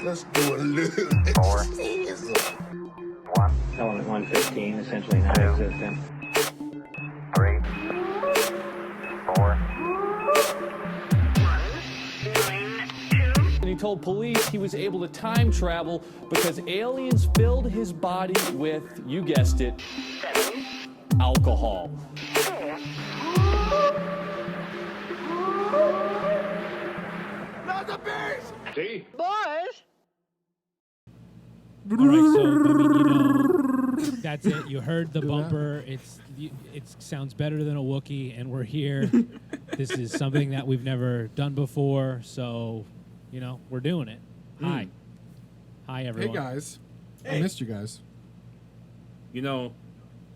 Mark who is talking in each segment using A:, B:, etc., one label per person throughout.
A: Let's do a little
B: 4, 1.
C: Element 115, essentially non-existent.
B: 3, 4.
D: And he told police he was able to time travel because aliens filled his body with, you guessed it, alcohol.
A: Not the beast! See?
E: Boys!
F: All right, so I mean, that's it. You heard the bumper. It sounds better than a Wookiee, and we're here. This is something that we've never done before, so we're doing it. Hi, everyone.
G: Hey guys, I missed you guys.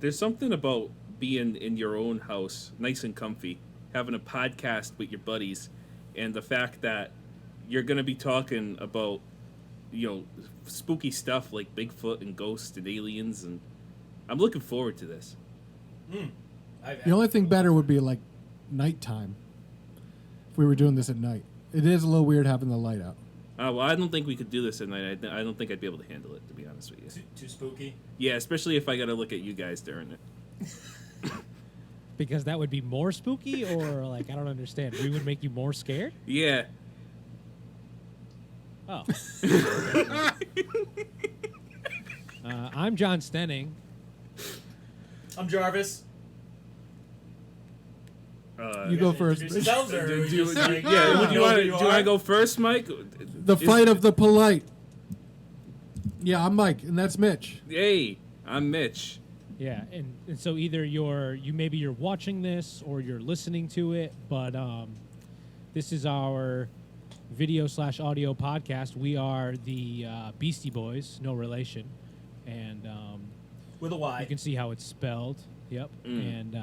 H: There's something about being in your own house, nice and comfy, having a podcast with your buddies, and the fact that you're going to be talking about, spooky stuff like Bigfoot and ghosts and aliens, and I'm looking forward to this.
G: The only thing better would be like nighttime. If we were doing this at night, it is a little weird having the light out.
H: Well, I don't think we could do this at night. I don't think I'd be able to handle it, to be honest with you.
I: Too spooky?
H: Yeah, especially if I got to look at you guys during it.
F: Because that would be more spooky, or I don't understand. We would make you more scared?
H: Yeah.
F: Oh. I'm John Stenning.
I: I'm Jarvis.
G: You go first.
H: Do you want to go first, Mike?
G: The fight of the polite. Yeah, I'm Mike, and that's Mitch.
H: Hey, I'm Mitch.
F: Yeah, and so either maybe you're watching this or you're listening to it, but this is our video/audio podcast. We are the Beasty Boys, no relation, and
I: with a Y.
F: You can see how it's spelled. Yep, and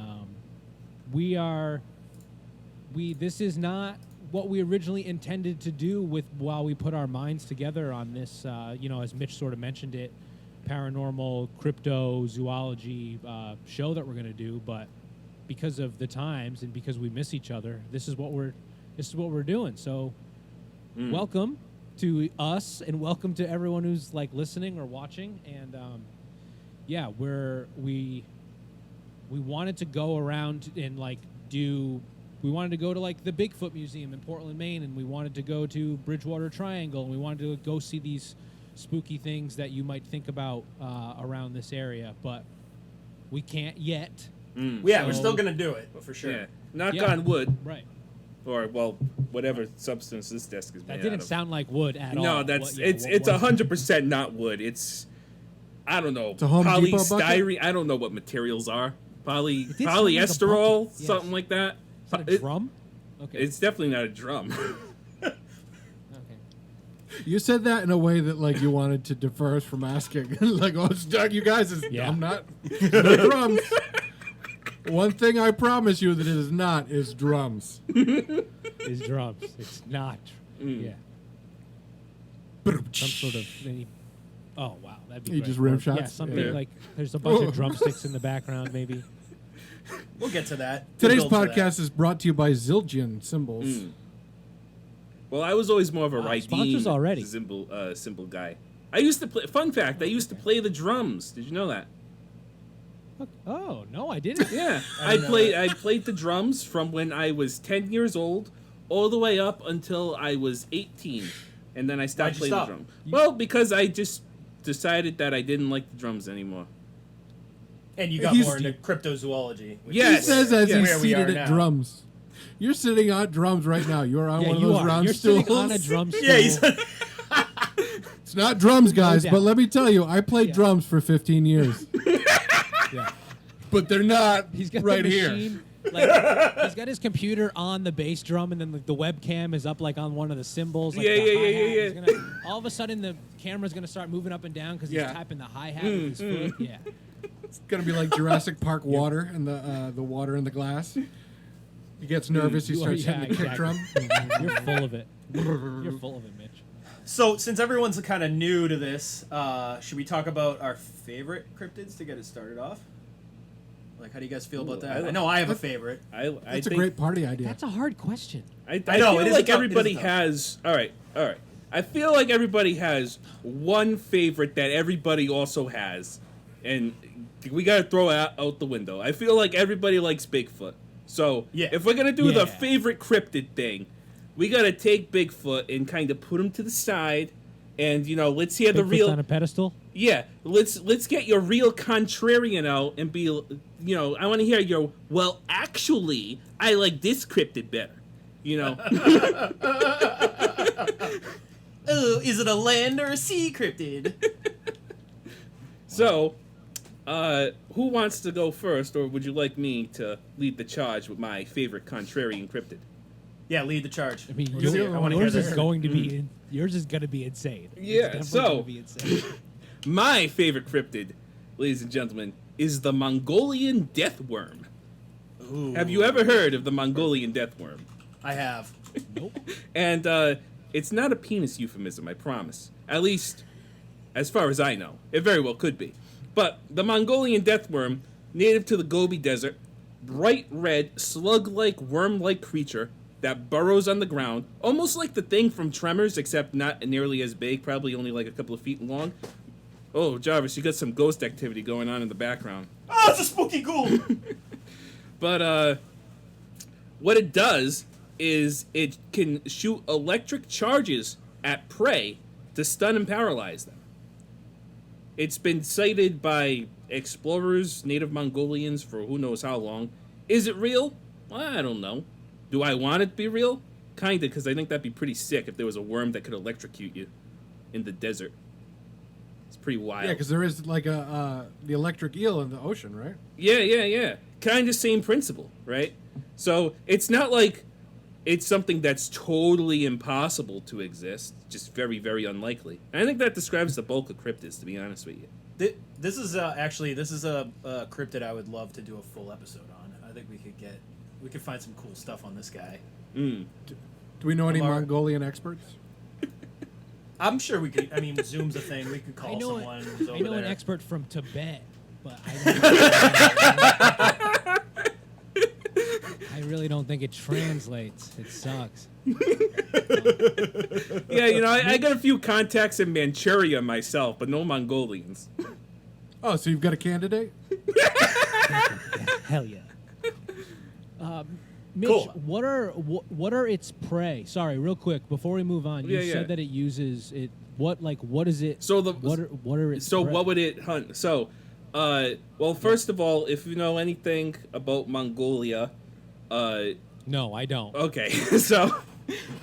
F: this is not what we originally intended to do while we put our minds together on this. As Mitch sort of mentioned it. Paranormal, cryptozoology show that we're going to do, but because of the times and because we miss each other, this is what we're doing. So, welcome to us, and welcome to everyone who's listening or watching. And we wanted to go around and we wanted to go to the Bigfoot Museum in Portland, Maine, and we wanted to go to Bridgewater Triangle, and we wanted to go see these spooky things that you might think about around this area, but we can't yet.
I: Yeah, we're still gonna do it, but for sure.
H: Yeah. Knock on wood.
F: Right.
H: Or whatever substance this desk is made out of.
F: That didn't sound like wood at all.
H: No, it's 100% not wood. It's I don't know.
G: It's a Home Depot
H: polystyrene.
G: bucket?
H: I don't know what materials are.
F: It did sound like a
H: Polyesterol,
F: bucket. Yes.
H: something like that.
F: Is that a drum? Okay.
H: It's definitely not a drum.
F: Okay.
G: You said that in a way that you wanted to defer us from asking. It's Doug, you guys. I'm not. No drums. One thing I promise you that it is not is drums.
F: Is drums. It's not. Yeah. Some sort of mini. Oh wow, that'd be.
G: You
F: great.
G: just rim
F: Or,
G: shots?
F: Yeah, something
G: Yeah.
F: there's a bunch of drumsticks in the background, maybe.
I: We'll get to that.
G: Today's
I: We'll build to that.
G: podcast is brought to you by Zildjian Symbols.
H: Well, I was always more of a
F: sponsors already.
H: symbol guy. I used to play. Fun fact: I used to play the drums. Did you know that?
F: Oh no, I didn't.
H: Yeah, I played the drums from when I was 10 years old, all the way up until I was 18, and then I stopped playing the drum. Well, because I just decided that I didn't like the drums anymore.
I: And you got more into cryptozoology.
H: Yes.
G: He says as he's
I: where we
G: seated
I: are
G: at
I: now.
G: drums. You're sitting on drums right now. You're on one of those round
F: You're
G: stools.
F: sitting on a drum stool.
I: Yeah, he's
G: It's not drums, guys,
F: doubt.
G: but let me tell you, I played drums for 15 years.
F: Yeah.
G: But they're not
F: He's got
G: right
F: the
G: here.
F: machine, he's got his computer on the bass drum, and then the webcam is up on one of the cymbals.
H: Yeah.
F: He's gonna, all of a sudden, the camera's gonna start moving up and down because he's typing the hi hat with his foot. Yeah.
G: It's gonna be like Jurassic Park water and the water in the glass. He gets nervous. He starts hitting the kick drum.
F: You're full of it. You're full of it, Mitch.
I: So, since everyone's kind of new to this, should we talk about our favorite cryptids to get it started off? How do you guys feel about that? I know I have a favorite.
G: It's a great party idea.
F: That's a hard question.
H: I
I: know,
H: feel
I: it is
H: like
I: tough-
H: everybody
I: it is tough.
H: has. All right. I feel like everybody has one favorite that everybody also has, and we gotta throw it out the window. I feel like everybody likes Bigfoot. So if we're gonna do the favorite cryptid thing, we gotta take Bigfoot and kind of put him to the side, and let's hear the real
F: on a pedestal.
H: Yeah, let's get your real contrarian out and be, I want to hear your, well, actually, I like this cryptid better,
I: Oh, is it a land or a sea cryptid?
H: So, who wants to go first, or would you like me to lead the charge with my favorite contrarian cryptid?
I: Yeah, lead the charge.
F: I mean,
I: yours
F: is going to be yours is going to be insane.
H: Yeah,
F: It's
H: so
F: gonna be insane.
H: my favorite cryptid, ladies and gentlemen, is the Mongolian death worm.
I: Ooh.
H: Have you ever heard of the Mongolian death worm?
I: I have.
F: Nope.
H: And it's not a penis euphemism, I promise. At least, as far as I know. It very well could be. But the Mongolian death worm, native to the Gobi Desert, bright red, slug-like, worm-like creature that burrows on the ground, almost like the thing from Tremors, except not nearly as big, probably only like a couple of feet long. Oh, Jarvis, you got some ghost activity going on in the background.
I: Oh, it's a spooky ghoul!
H: But, what it does is it can shoot electric charges at prey to stun and paralyze them. It's been cited by explorers, native Mongolians, for who knows how long. Is it real? Well, I don't know. Do I want it to be real? Kinda, because I think that'd be pretty sick if there was a worm that could electrocute you in the desert. It's pretty wild.
G: Yeah, because there is like the electric eel in the ocean, right?
H: Yeah. Kind of same principle, right? So it's not like it's something that's totally impossible to exist, just very, very unlikely. And I think that describes the bulk of cryptids, to be honest with you.
I: This is a cryptid I would love to do a full episode on. I think we could find some cool stuff on this guy.
G: Do we know any Mongolian experts?
I: I'm sure we could. I mean, Zoom's a thing. We could call someone who's over
F: I know
I: there.
F: an expert from Tibet, but I really don't think it translates. It sucks.
H: Yeah, I got a few contacts in Manchuria myself, but no Mongolians.
G: Oh, so you've got a candidate?
F: Hell yeah. Mitch,
I: Cool.
F: what are its prey? Sorry, real quick before we move on. You said that it uses it. What is it?
H: So
F: what are its?
H: So
F: prey?
H: what would it hunt? So, well, first of all, if you know anything about Mongolia,
F: no, I don't.
H: okay, so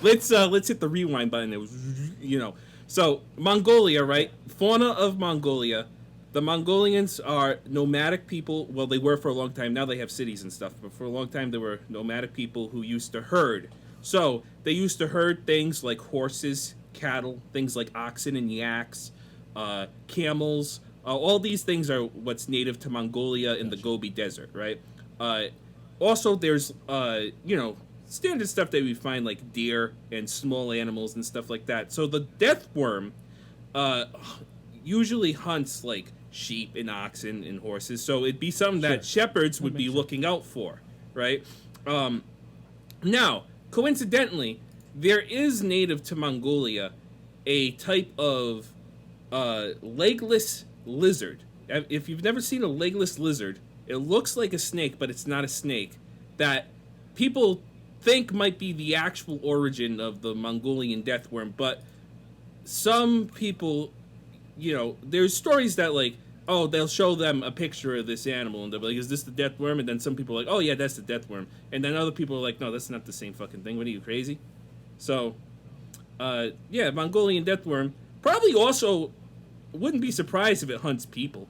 H: let's hit the rewind button. It was, so Mongolia, right? Fauna of Mongolia. The Mongolians are nomadic people. Well, they were for a long time. Now they have cities and stuff. But for a long time, they were nomadic people who used to herd. So they used to herd things like horses, cattle, things like oxen and yaks, camels. All these things are what's native to Mongolia in the Gobi Desert, right? Also, there's, standard stuff that we find like deer and small animals and stuff like that. So the death worm usually hunts like sheep and oxen and horses, so it'd be something that shepherds would be looking out for, right? Now, coincidentally, there is native to Mongolia a type of legless lizard. If you've never seen a legless lizard, it looks like a snake, but it's not a snake, that people think might be the actual origin of the Mongolian death worm, but some people, there's stories that they'll show them a picture of this animal and they'll be like, is this the death worm? And then some people are like, oh yeah, that's the death worm. And then other people are like, no, that's not the same fucking thing. What are you, crazy? So, Mongolian death worm probably also wouldn't be surprised if it hunts people.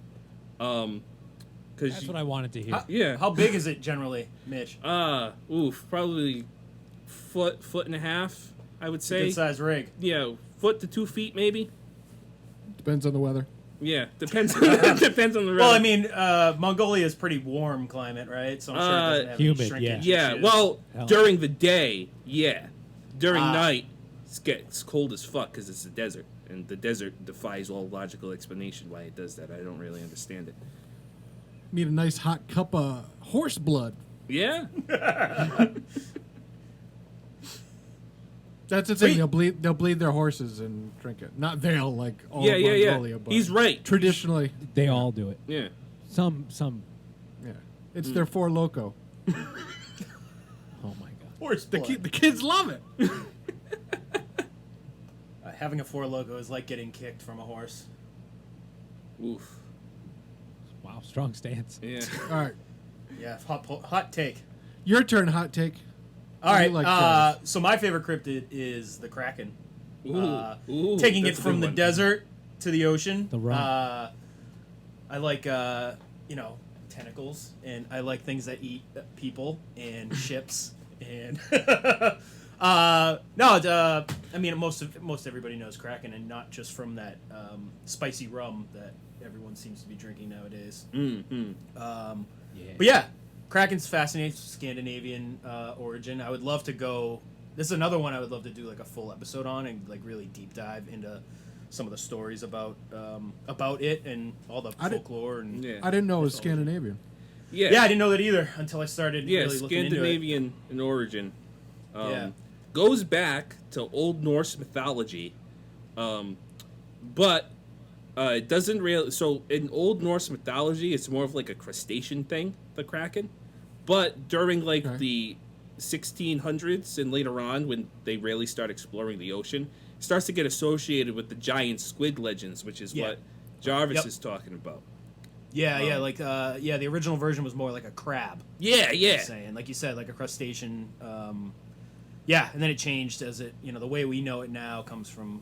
F: That's what I wanted to hear.
H: Yeah.
I: How big is it generally, Mitch?
H: Probably foot and a half, I would say.
I: Good size rig.
H: Yeah, foot to 2 feet maybe.
G: Depends on the weather.
H: Yeah, depends on the
I: Well, I mean, Mongolia is pretty warm climate, right? So I'm sure it doesn't have
F: humid,
I: any shrinkage
H: Yeah,
I: issues.
H: well,
F: Hell.
H: during the day, yeah. During night, it gets cold as fuck because it's a desert. And the desert defies all logical explanation why it does that. I don't really understand it.
G: Need a nice hot cup of horse blood.
H: Yeah?
G: That's the thing.
I: Wait.
G: They'll bleed their horses and drink it. Not they'll like all
H: Yeah,
G: of
H: yeah, yeah.
G: Mongolia, but
H: He's right.
G: Traditionally,
F: They all do it.
H: Yeah.
F: Some.
G: yeah, it's their Four Loko.
F: Oh my god.
I: Horse
G: The
I: blood.
G: kids love it.
I: Having a Four Loko is like getting kicked from a horse.
H: Oof.
F: Wow, strong stance.
H: Yeah.
G: All right,
I: Yeah, hot take.
G: your turn. Hot take.
I: All
G: What do
I: right.
G: you like first?
I: So my favorite cryptid is the Kraken.
H: Ooh,
I: Taking it
H: that's a
I: from
H: good
I: the
H: one.
I: desert to the ocean.
F: The rum.
I: I like tentacles, and I like things that eat people and ships and I mean most everybody knows Kraken, and not just from that spicy rum that everyone seems to be drinking nowadays.
H: Mm-hmm.
I: But yeah, Kraken's fascinating, Scandinavian origin. I would love to go. This is another one I would love to do like a full episode on and like really deep dive into some of the stories about it and all the folklore and
H: Yeah.
G: I didn't know it was
I: mythology.
G: Scandinavian.
H: Yeah.
I: Yeah, I didn't know that either until I started
H: Yeah,
I: really looking into it.
H: Scandinavian in origin.
I: Yeah.
H: Goes back to Old Norse mythology, but it doesn't really. So in Old Norse mythology, it's more of like a crustacean thing, the Kraken. But during like
G: Okay.
H: the 1600s and later on, when they really start exploring the ocean, it starts to get associated with the giant squid legends, which is
I: Yeah.
H: what Jarvis
I: Yep.
H: is talking about.
I: Yeah, the original version was more like a crab.
H: Yeah, yeah.
I: Saying, like you said, like a crustacean. And then it changed as it, the way we know it now comes from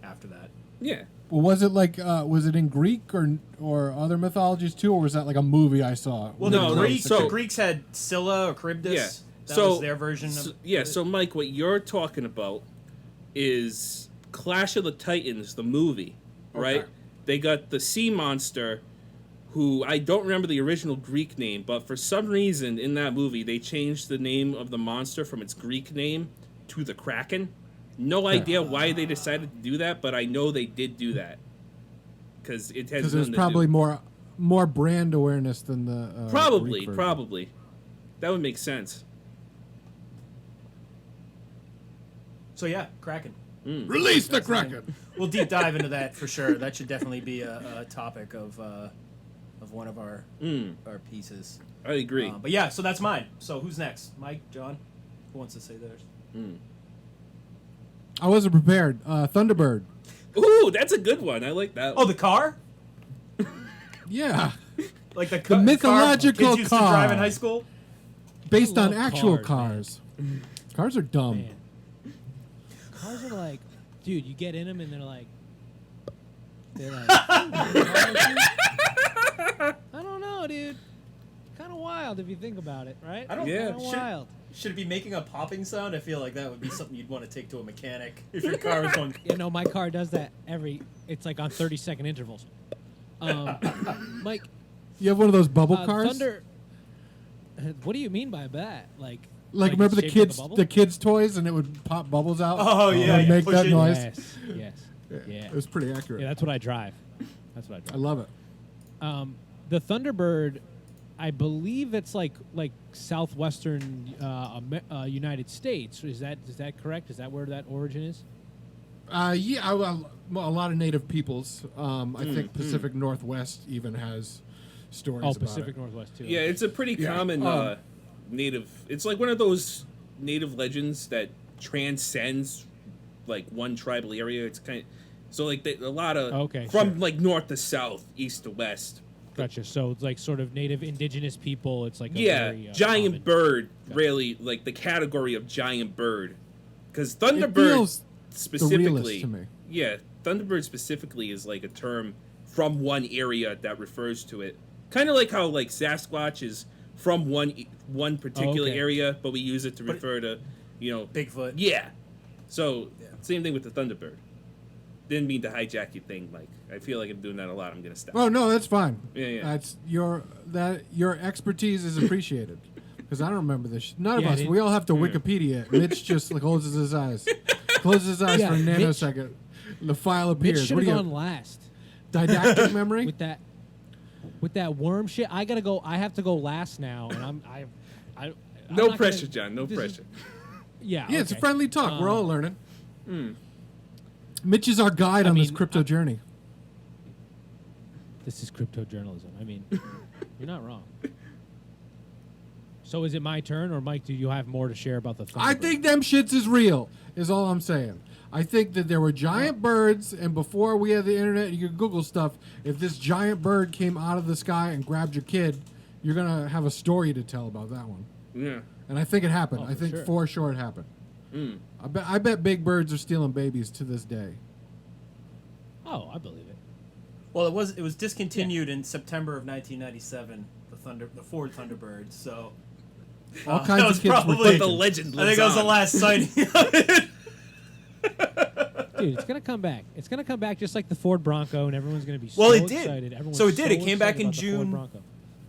I: after that.
H: Yeah.
G: Well, was it like was it in Greek or other mythologies too, or was that like a movie I saw?
I: Well,
H: No, no,
I: the
H: so-
I: Greeks had Scylla or Charybdis.
H: Yeah.
I: That
H: So-
I: was their version of it.
H: So Mike, what you're talking about is Clash of the Titans, the movie, right?
G: Okay.
H: They got the sea monster, who I don't remember the original Greek name, but for some reason in that movie they changed the name of the monster from its Greek name to the Kraken. No idea why they decided to do that, but I know they did do that because it has
G: Because there's
H: nothing to
G: probably
H: do.
G: more brand awareness than the
H: Probably,
G: Greek version.
H: probably. That would make sense.
I: So yeah, Kraken.
G: Release the Kraken.
I: We'll deep dive into that for sure. That should definitely be a topic of one of our pieces.
H: I agree.
I: But yeah, so that's mine. So who's next? Mike, John? Who wants to say theirs?
G: I wasn't prepared. Thunderbird.
H: Ooh, that's a good one. I like that
I: Oh,
H: one.
I: the car?
G: Yeah,
I: Like the
G: The mythological
I: kids used to drive in
G: car.
I: high school?
G: based
F: I
G: on
F: love
G: actual
F: cars,
G: cars. Cars are dumb.
F: Man. Cars are like, dude, you get in them and they're like, I don't know, dude. Kind of wild if you think about it, right?
I: I don't-
H: Yeah.
F: Kind of wild.
I: Should it be making a popping sound? I feel like that would be something you'd want to take to a mechanic if your car was going.
F: You know, my car does that it's like on 30-second intervals. Mike,
G: You have one of those bubble cars.
F: Thunder. What do you mean by that? Like
G: Remember the
F: it's shaped like a
G: kids
F: bubble?
G: the kids toys and it would pop bubbles out.
I: Oh, yeah,
G: and
I: you
G: make
I: push
G: that
I: it.
G: noise.
F: Yes. Yeah.
G: It was pretty accurate.
F: Yeah, that's what I drive. That's what I
G: I
F: drive.
G: love it.
F: The Thunderbird, I believe it's like southwestern United States. Is that correct? Is that where that origin is?
G: Yeah, well, a lot of native peoples. I think Pacific Northwest even has stories
F: Oh,
G: about
F: Pacific
G: it.
F: Northwest too.
H: Yeah, it's a pretty
G: Yeah.
H: common native. It's like one of those native legends that transcends like one tribal area. It's kind of so like a lot of
F: Okay,
H: from
F: sure.
H: like north to south, east to west.
F: Gotcha. So it's like sort of native indigenous people. It's like a
H: Yeah,
F: very,
H: giant
F: common-
H: bird,
F: Gotcha.
H: really like the category of giant bird, because
G: It
H: Thunderbird
G: feels
H: specifically.
G: realest to me.
H: Yeah, Thunderbird specifically is like a term from one area that refers to it. Kind of like how like Sasquatch is from one particular
F: okay.
H: area, but we use it to
I: But-
H: refer to,
I: Bigfoot.
H: Yeah. So same thing with the Thunderbird. Didn't mean to hijack your thing, Mike. I feel like I'm doing that a lot. I'm gonna stop.
G: Oh no, that's fine.
H: Yeah.
G: That's your expertise is appreciated. Because I don't remember this. None of
F: Yeah,
G: us.
F: dude.
G: We all have to Wikipedia. it. Mitch just closes his eyes. Closes his eyes
F: Yeah,
G: for a
F: Mitch-
G: nanosecond. The file
F: Mitch
G: appears.
F: should
G: What
F: have
G: do you
F: gone last
G: didactic memory?
F: with that worm shit. I gotta go. I have to go last now, and I'm
H: No
F: not
H: pressure,
F: gonna-
H: John. No
F: this is-
H: pressure.
F: Yeah.
G: Yeah, it's a
F: okay.
G: friendly talk. We're all learning. Mitch is our guide on this crypto journey.
F: This is crypto journalism. I mean, you're not wrong. So is it my turn, or Mike? Do you have more to share about the Thunderbird?
G: I think them shits is real. Is all I'm saying. I think that there were giant birds, and before we had the internet, you could Google stuff. If this giant bird came out of the sky and grabbed your kid, you're gonna have a story to tell about that one.
H: Yeah.
G: And I think it happened.
F: Oh,
G: I think
F: sure.
G: for sure it happened. I bet big birds are stealing babies to this day.
F: Oh, I believe it.
I: Well, it was discontinued in September of 1997. The Ford Thunderbird. So
G: All
I: that
G: kinds
I: was
G: of kids were
I: probably
G: taken.
H: The legend
I: I
H: lives
I: think that was the
H: on.
I: last sighting of it.
F: Dude, it's gonna come back. It's gonna come back just like the Ford Bronco, and everyone's gonna be
I: Well,
F: so
I: it did.
F: excited. Everyone's
I: So it did.
F: so
I: It came back
F: excited
I: in
F: about the Ford
I: June.
F: Bronco.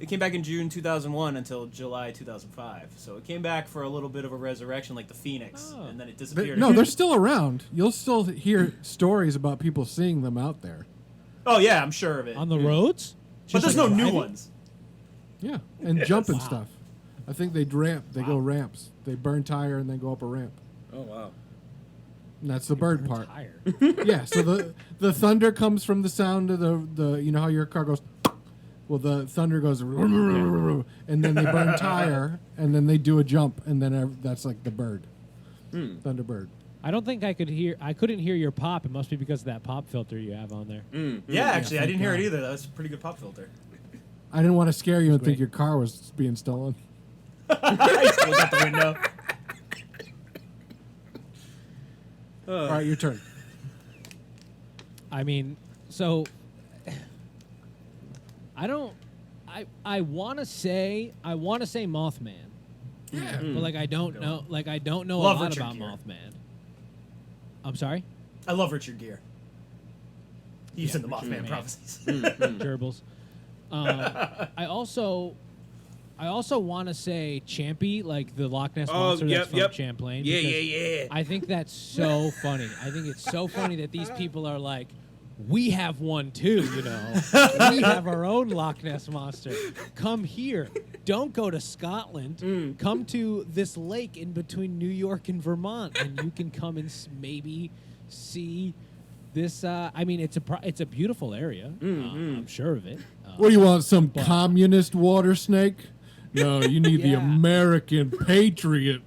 I: It came back in June 2001 until July 2005. So it came back for a little bit of a resurrection, like the Phoenix,
F: Oh.
I: and then it disappeared.
G: No,
I: again.
G: they're still around. You'll still hear stories about people seeing them out there.
I: Oh yeah, I'm sure of it.
F: On the roads,
I: but
F: Just
I: there's no
F: like
I: new
F: driving?
I: ones.
G: Yeah, and jumping
F: Wow.
G: stuff. I think they ramp. They go ramps. They burn tire and then go up a ramp.
H: Oh wow.
G: And that's the bird part.
F: Tire.
G: Yeah. So the thunder comes from the sound of the you know how your car goes. Well, the thunder goes, and then they burn tire, and then they do a jump, and then that's like the bird, Thunderbird.
F: I don't think I could hear. I couldn't hear your pop. It must be because of that pop filter you have on there.
I: Yeah, actually, I
G: thank
I: didn't hear it
G: God.
I: either. That was a pretty good pop filter.
G: I didn't want to scare you and think
F: great.
G: your car was being stolen.
I: I just looked out the window.
G: All right, your turn.
F: I mean, so I don't. I want to say Mothman,
G: Yeah.
F: but like I don't know. Like I don't know
I: Love
F: a lot
I: Richard
F: about
I: Gere.
F: Mothman. I'm sorry,
I: I love Richard Gere. He's in the
F: Richard
I: Mothman
F: Gere.
I: prophecies.
F: gerbils. I also want to say Champy, like the Loch Ness
H: Oh,
F: monster
H: yep,
F: that's from
H: yep.
F: Champlain.
H: Yeah,
F: because
H: yeah.
F: I think that's so funny. I think it's so funny that these people are like, we have one too, you know. We have our own Loch Ness monster. Come here. Don't go to Scotland. Come to this lake in between New York and Vermont, and you can come and maybe see this. I mean, it's a beautiful area. I'm sure of it.
G: What do you want? Some communist water snake? No, you need the
F: Yeah.
G: American patriot.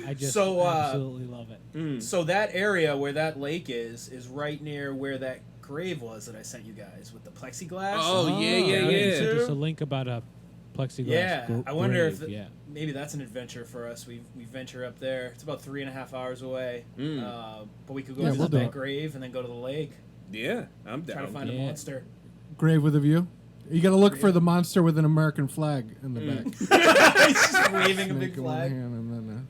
F: I just
I: So,
F: absolutely love it.
I: So that area where that lake is right near where that grave was that I sent you guys with the plexiglass.
H: Oh, yeah.
F: There's a link about a plexiglass.
I: Yeah, I wonder
F: grave,
I: if
F: yeah.
I: maybe that's an adventure for us. We venture up there. It's about 3.5 hours away, but we could go
G: Yeah,
I: visit
G: we'll do
I: that
G: it.
I: grave and then go to the lake,
H: Yeah, I'm
I: try to
H: down.
I: find a
F: Yeah.
I: monster.
G: Grave with a view. You got to look for the monster with an American flag in the back.
I: He's just waving a
G: Snake
I: big
G: in one
I: flag.
G: hand and then,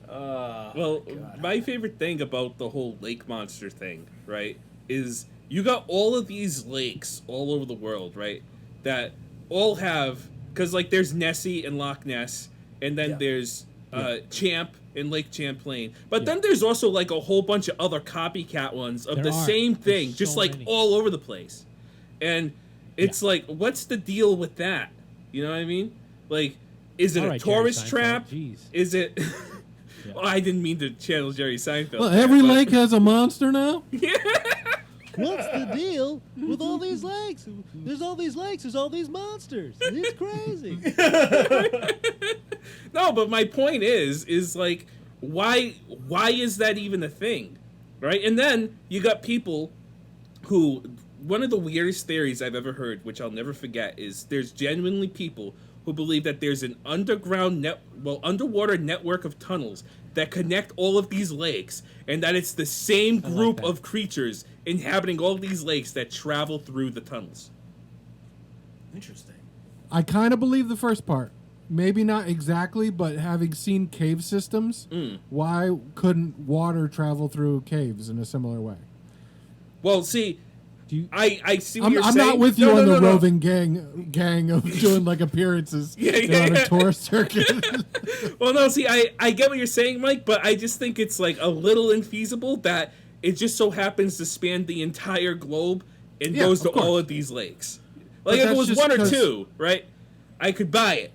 H: Well, my favorite thing about the whole lake monster thing, right, is you got all of these lakes all over the world, right, that all have, because, like, there's Nessie and Loch Ness, and then
I: Yeah.
H: there's Champ and Lake Champlain. But then there's also, like, a whole bunch of other copycat ones of
F: There
H: the
F: are.
H: same thing,
F: There's
H: just,
F: so
H: like,
F: many.
H: all over the place. And it's like, what's the deal with that? You know what I mean? Like, is it
F: All
H: a
F: right, Jerry
H: tourist
F: Seinfeld,
H: trap?
F: jeez.
H: Is it... Oh, I didn't mean to channel Jerry Seinfeld.
G: well,
H: there,
G: every
H: but-
G: lake has a monster now?
F: What's the deal with all these lakes? There's all these lakes. There's all these monsters. It's crazy.
H: No, but my point is like, why is that even a thing, right? And then you got people who, one of the weirdest theories I've ever heard, which I'll never forget, is there's genuinely people who believe that there's an underwater network of tunnels that connect all of these lakes, and that it's the same
F: I like
H: group
F: that.
H: of creatures inhabiting all these lakes that travel through the tunnels.
I: Interesting.
G: I kind of believe the first part. Maybe not exactly, but having seen cave systems, why couldn't water travel through caves in a similar way?
H: Well, see, I see what
G: I'm
H: you're saying.
G: not with you
H: No,
G: on
H: no,
G: the
H: no, no.
G: roving gang of doing like appearances
H: Yeah,
G: on
H: yeah.
G: a tourist circuit.
H: Well, no, see, I get what you're saying, Mike, but I just think it's like a little infeasible that it just so happens to span the entire globe and
G: Yeah,
H: goes to
G: of course.
H: all of these lakes.
G: But
H: Like, if it
G: that's
H: was
G: just
H: one or
G: 'cause-
H: two, right, I could buy it.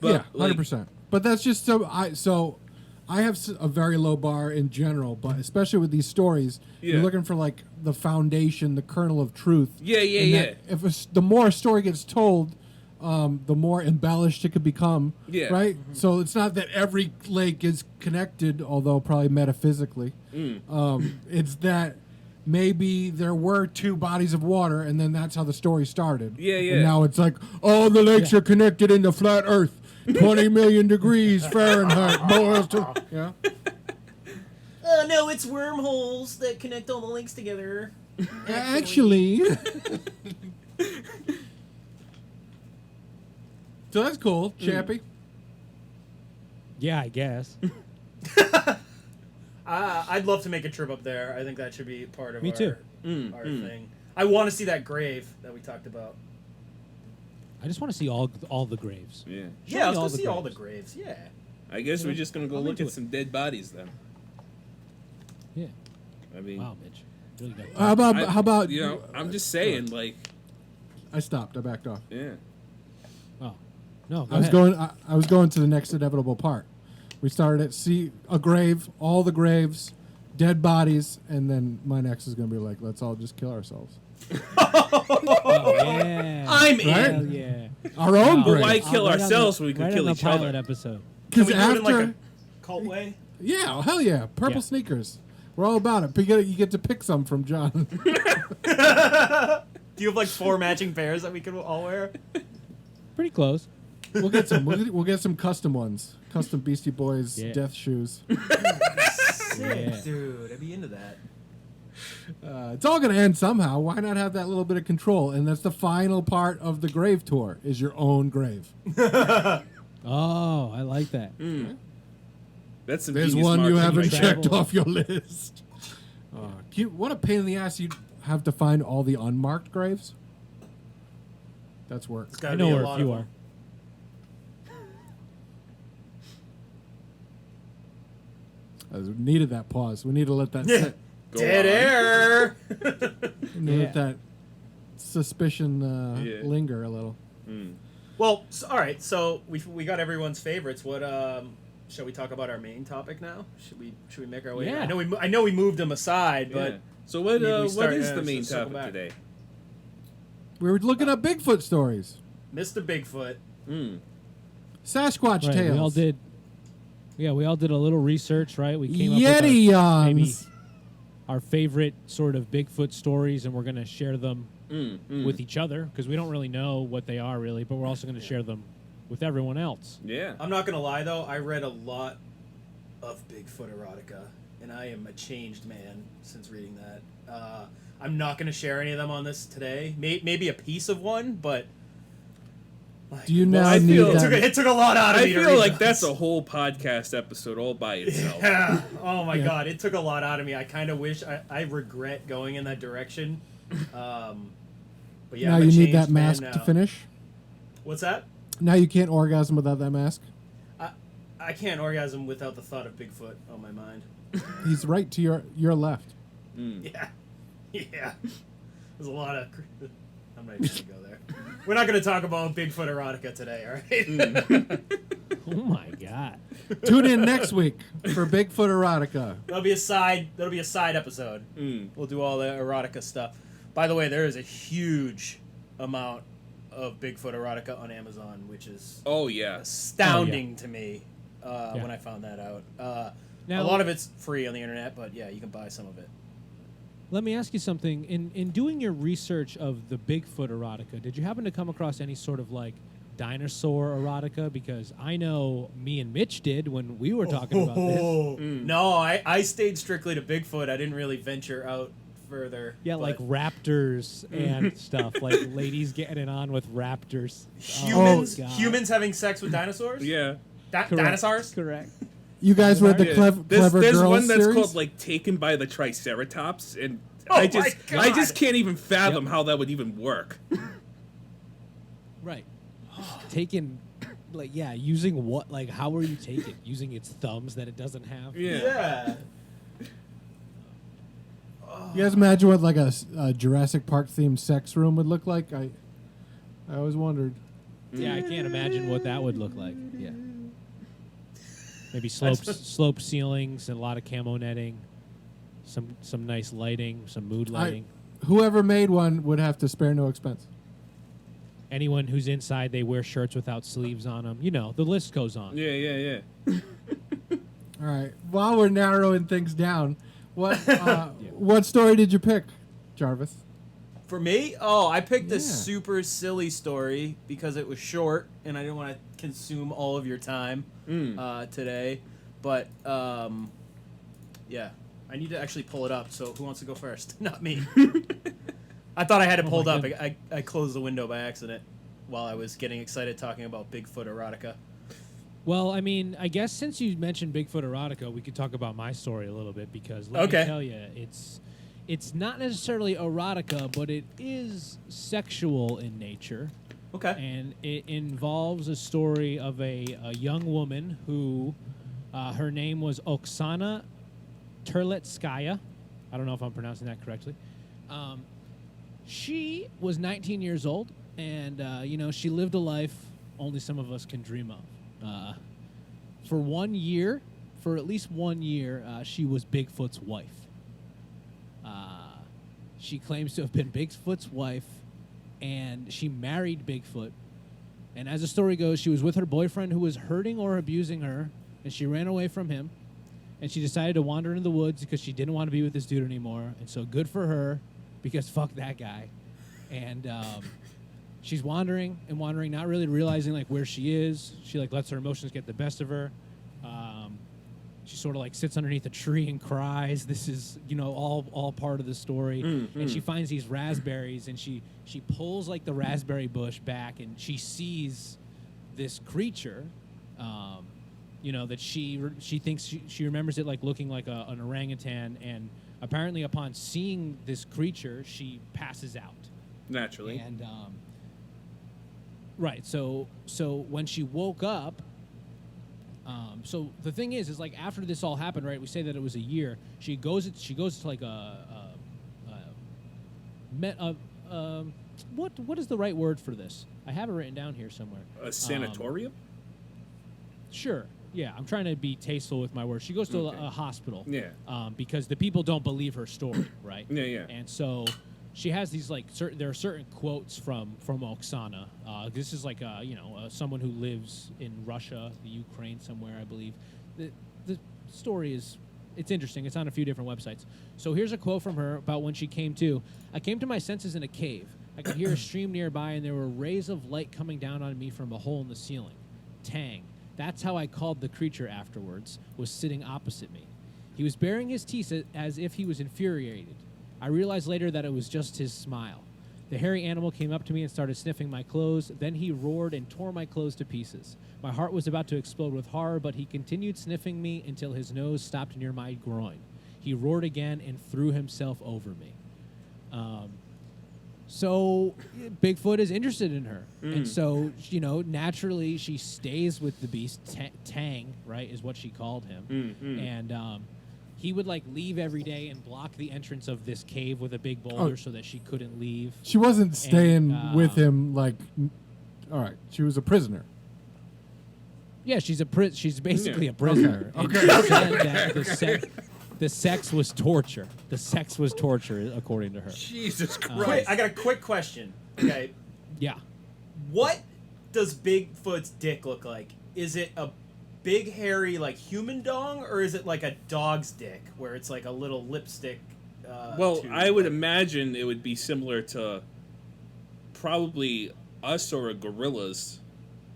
H: But,
G: Yeah,
H: like,
G: 100%. But that's just so. I have a very low bar in general, but especially with these stories, you're looking for like the foundation, the kernel of truth.
H: Yeah.
G: If the more a story gets told, the more embellished it could become.
H: Yeah.
G: Right. So it's not that every lake is connected, although probably metaphysically. It's that maybe there were two bodies of water, and then that's how the story started.
H: Yeah.
G: And now it's like all the lakes are connected in the flat Earth. 20 million degrees Fahrenheit. Yeah.
I: Oh no, it's wormholes that connect all the links together.
G: Actually. So that's cool, Chappie.
F: Yeah, I guess.
I: I'd love to make a trip up there. I think that should be part of
F: Me
I: our
F: too.
I: thing. I want to see that grave that we talked about.
F: I just want to see all the graves.
H: Yeah.
F: Show
I: Yeah,
F: me
I: let's go
F: all the
I: see all the
F: graves.
I: graves. Yeah.
H: I guess we're just gonna go
F: I'm
H: look
F: into
H: at
F: it.
H: some dead bodies then.
F: Yeah.
H: I mean,
F: Wow, Mitch. Really got
G: How about
H: you know? I'm just saying, like,
G: I stopped. I backed off.
H: yeah.
F: Oh. No, go
G: I was
F: ahead.
G: going. I was going to the next inevitable part. We started at see a grave, all the graves, dead bodies, and then my next is going to be like, let's all just kill ourselves.
F: Oh, yeah.
I: I'm in.
G: Right?
F: Hell yeah.
G: Our own
H: But why
G: grave.
H: kill
F: Right on
H: ourselves
F: the-
H: when we could
F: right
H: kill
F: on
H: each
F: the pilot
H: other?
F: episode.
I: Can
G: Because
I: we do it in like a cult way?
G: yeah, hell yeah, purple
F: Yeah.
G: sneakers. We're all about it. But you get to pick some from John.
I: Do you have like 4 matching pairs that we could all wear?
F: Pretty close.
G: We'll get some. We'll get some custom ones. Custom Beastie Boys
F: Yeah.
G: death shoes.
F: Yeah.
I: Dude, I'd be into that.
G: It's all going to end somehow. Why not have that little bit of control? And that's the final part of the grave tour is your own grave.
F: Oh, I like that.
H: That's some
G: There's
H: genius
G: one you
H: marketing
G: haven't
H: right there.
G: checked off your list. What a pain in the ass you have to find all the unmarked graves. That's work.
I: It's
F: I
I: gotta
F: know
I: be a
F: where
I: lot
F: a few
I: of
F: are.
G: We needed that pause. We need to let that
I: Yeah.
G: sit.
H: Go
I: Dead
H: on.
I: air.
G: We need to let
F: Yeah.
G: that suspicion
H: Yeah.
G: linger a little.
I: Well, all right. So we got everyone's favorites. What shall we talk about our main topic now? Should we make our way?
F: Yeah.
I: I know we moved them aside,
H: Yeah.
I: but
H: So what?
I: maybe we
H: What
I: start-
H: is
I: yeah,
H: the main
I: so circle
H: topic
I: back.
H: today?
G: We were looking up Bigfoot stories,
I: Mr. Bigfoot.
G: Sasquatch
F: Right,
G: tales.
F: we all did. Yeah, we all did a little research, right? We came up with
G: Yeti
F: maybe
G: yawns.
F: our favorite sort of Bigfoot stories, and we're going to share them with each other because we don't really know what they are really, but we're also going to share them with everyone else.
H: Yeah.
I: I'm not gonna lie though, I read a lot of Bigfoot erotica, and I am a changed man since reading that. I'm not gonna share any of them on this today. Maybe a piece of one, but like,
G: Do you now
H: I
G: need
H: feel-
I: it
G: that?
I: took a lot out of
H: I
I: me to
H: feel
I: read
H: like
I: those.
H: that's a whole podcast episode all by itself.
I: Yeah. Oh my god, it took a lot out of me. I kind of wish I regret going in that direction. But yeah,
G: Now
I: I'm a
G: you need
I: changed
G: that
I: man
G: mask
I: now.
G: to finish.
I: What's that?
G: Now you can't orgasm without that mask.
I: I can't orgasm without the thought of Bigfoot on my mind.
G: He's right to your left.
I: Yeah. Yeah. There's a lot of. I'm not even going to go there. We're not going to talk about Bigfoot erotica today, all right?
F: Oh my god!
G: Tune in next week for Bigfoot erotica.
I: That'll be a side episode. We'll do all the erotica stuff. By the way, there is a huge amount of Bigfoot erotica on Amazon, which is
H: Oh yeah.
I: astounding to me when I found that out.
F: Now-
I: a lot of it's free on the internet, but yeah, you can buy some of it.
F: Let me ask you something. In doing your research of the Bigfoot erotica, did you happen to come across any sort of like dinosaur erotica? Because I know me and Mitch did when we were talking about this.
I: No, I stayed strictly to Bigfoot. I didn't really venture out further.
F: Yeah, like
I: but
F: raptors and stuff. Like ladies getting it on with raptors.
I: humans,
F: Oh, God.
I: humans having sex with dinosaurs.
H: Yeah.
F: Correct.
I: Dinosaurs.
F: Correct.
G: You guys read the
H: Yeah.
G: Clever
H: There's
G: Girls
H: one that's
G: series?
H: called like Taken by the Triceratops, and
I: Oh
H: I
I: my
H: I just
I: God.
H: can't even fathom how that would even work.
F: Right. Taking, like, yeah, using what? Like, how are you taking? Using its thumbs that it doesn't have?
I: Yeah.
G: You guys imagine what like a Jurassic Park themed sex room would look like? I always wondered.
F: Yeah, I can't imagine what that would look like. Yeah. Maybe slope ceilings and a lot of camo netting. Some nice lighting, some mood lighting.
G: Whoever made one would have to spare no expense.
F: Anyone who's inside, they wear shirts without sleeves on them. You know, the list goes on.
H: Yeah.
G: All right. While we're narrowing things down, what story did you pick, Jarvis?
I: For me, I picked a super silly story because it was short and I didn't want to consume all of your time today. But yeah, I need to actually pull it up. So who wants to go first? Not me. I thought I had it pulled up. I closed the window by accident while I was getting excited talking about Bigfoot erotica.
F: Well, I mean, I guess since you mentioned Bigfoot erotica, we could talk about my story a little bit because let me tell you, it's not necessarily erotica, but it is sexual in nature.
I: Okay.
F: And it involves a story of a young woman who, her name was Oksana Terletskaya. I don't know if I'm pronouncing that correctly. She was 19 years old, and, she lived a life only some of us can dream of. For at least 1 year, she was Bigfoot's wife. She claims to have been Bigfoot's wife, and she married Bigfoot. And as the story goes, she was with her boyfriend who was hurting or abusing her, and she ran away from him. And she decided to wander into the woods because she didn't want to be with this dude anymore. And so good for her, because fuck that guy. And she's wandering, not really realizing like where she is. She like lets her emotions get the best of her. She sort of like sits underneath a tree and cries. This is, all part of the story. And she finds these raspberries, and she pulls like the raspberry bush back, and she sees this creature. That she thinks she remembers it like looking like an orangutan, and apparently upon seeing this creature, she passes out.
H: Naturally.
F: And right, so when she woke up, so the thing is like after this all happened, right? We say that it was a year. She goes to like what is the right word for this? I have it written down here somewhere.
H: A sanatorium?
F: Sure. Yeah, I'm trying to be tasteful with my words. She goes to a hospital.
H: Yeah.
F: Because the people don't believe her story, right?
H: Yeah.
F: And so she has these like there are certain quotes from Oksana. This is like someone who lives in Russia, the Ukraine somewhere, I believe. The story it's interesting. It's on a few different websites. So here's a quote from her about when she came to. I came to my senses in a cave. I could hear a stream nearby, and there were rays of light coming down on me from a hole in the ceiling. Tang. That's how I called the creature afterwards, was sitting opposite me. He was baring his teeth as if he was infuriated. I realized later that it was just his smile. The hairy animal came up to me and started sniffing my clothes. Then he roared and tore my clothes to pieces. My heart was about to explode with horror, but he continued sniffing me until his nose stopped near my groin. He roared again and threw himself over me. So Bigfoot is interested in her. And so, naturally she stays with the beast. Tang, right, is what she called him. And he would, like, leave every day and block the entrance of this cave with a big boulder so that she couldn't leave.
G: She wasn't staying with him, like... All right, she was a prisoner.
F: Yeah, she's basically a prisoner.
G: Okay.
F: And she said that the sex was torture. The sex was torture, according to her.
H: Jesus Christ.
I: I got a quick question. Okay.
F: Yeah.
I: What does Bigfoot's dick look like? Is it a big, hairy, like, human dong, or is it like a dog's dick, where it's like a little lipstick?
H: I would imagine it would be similar to probably us or a gorilla's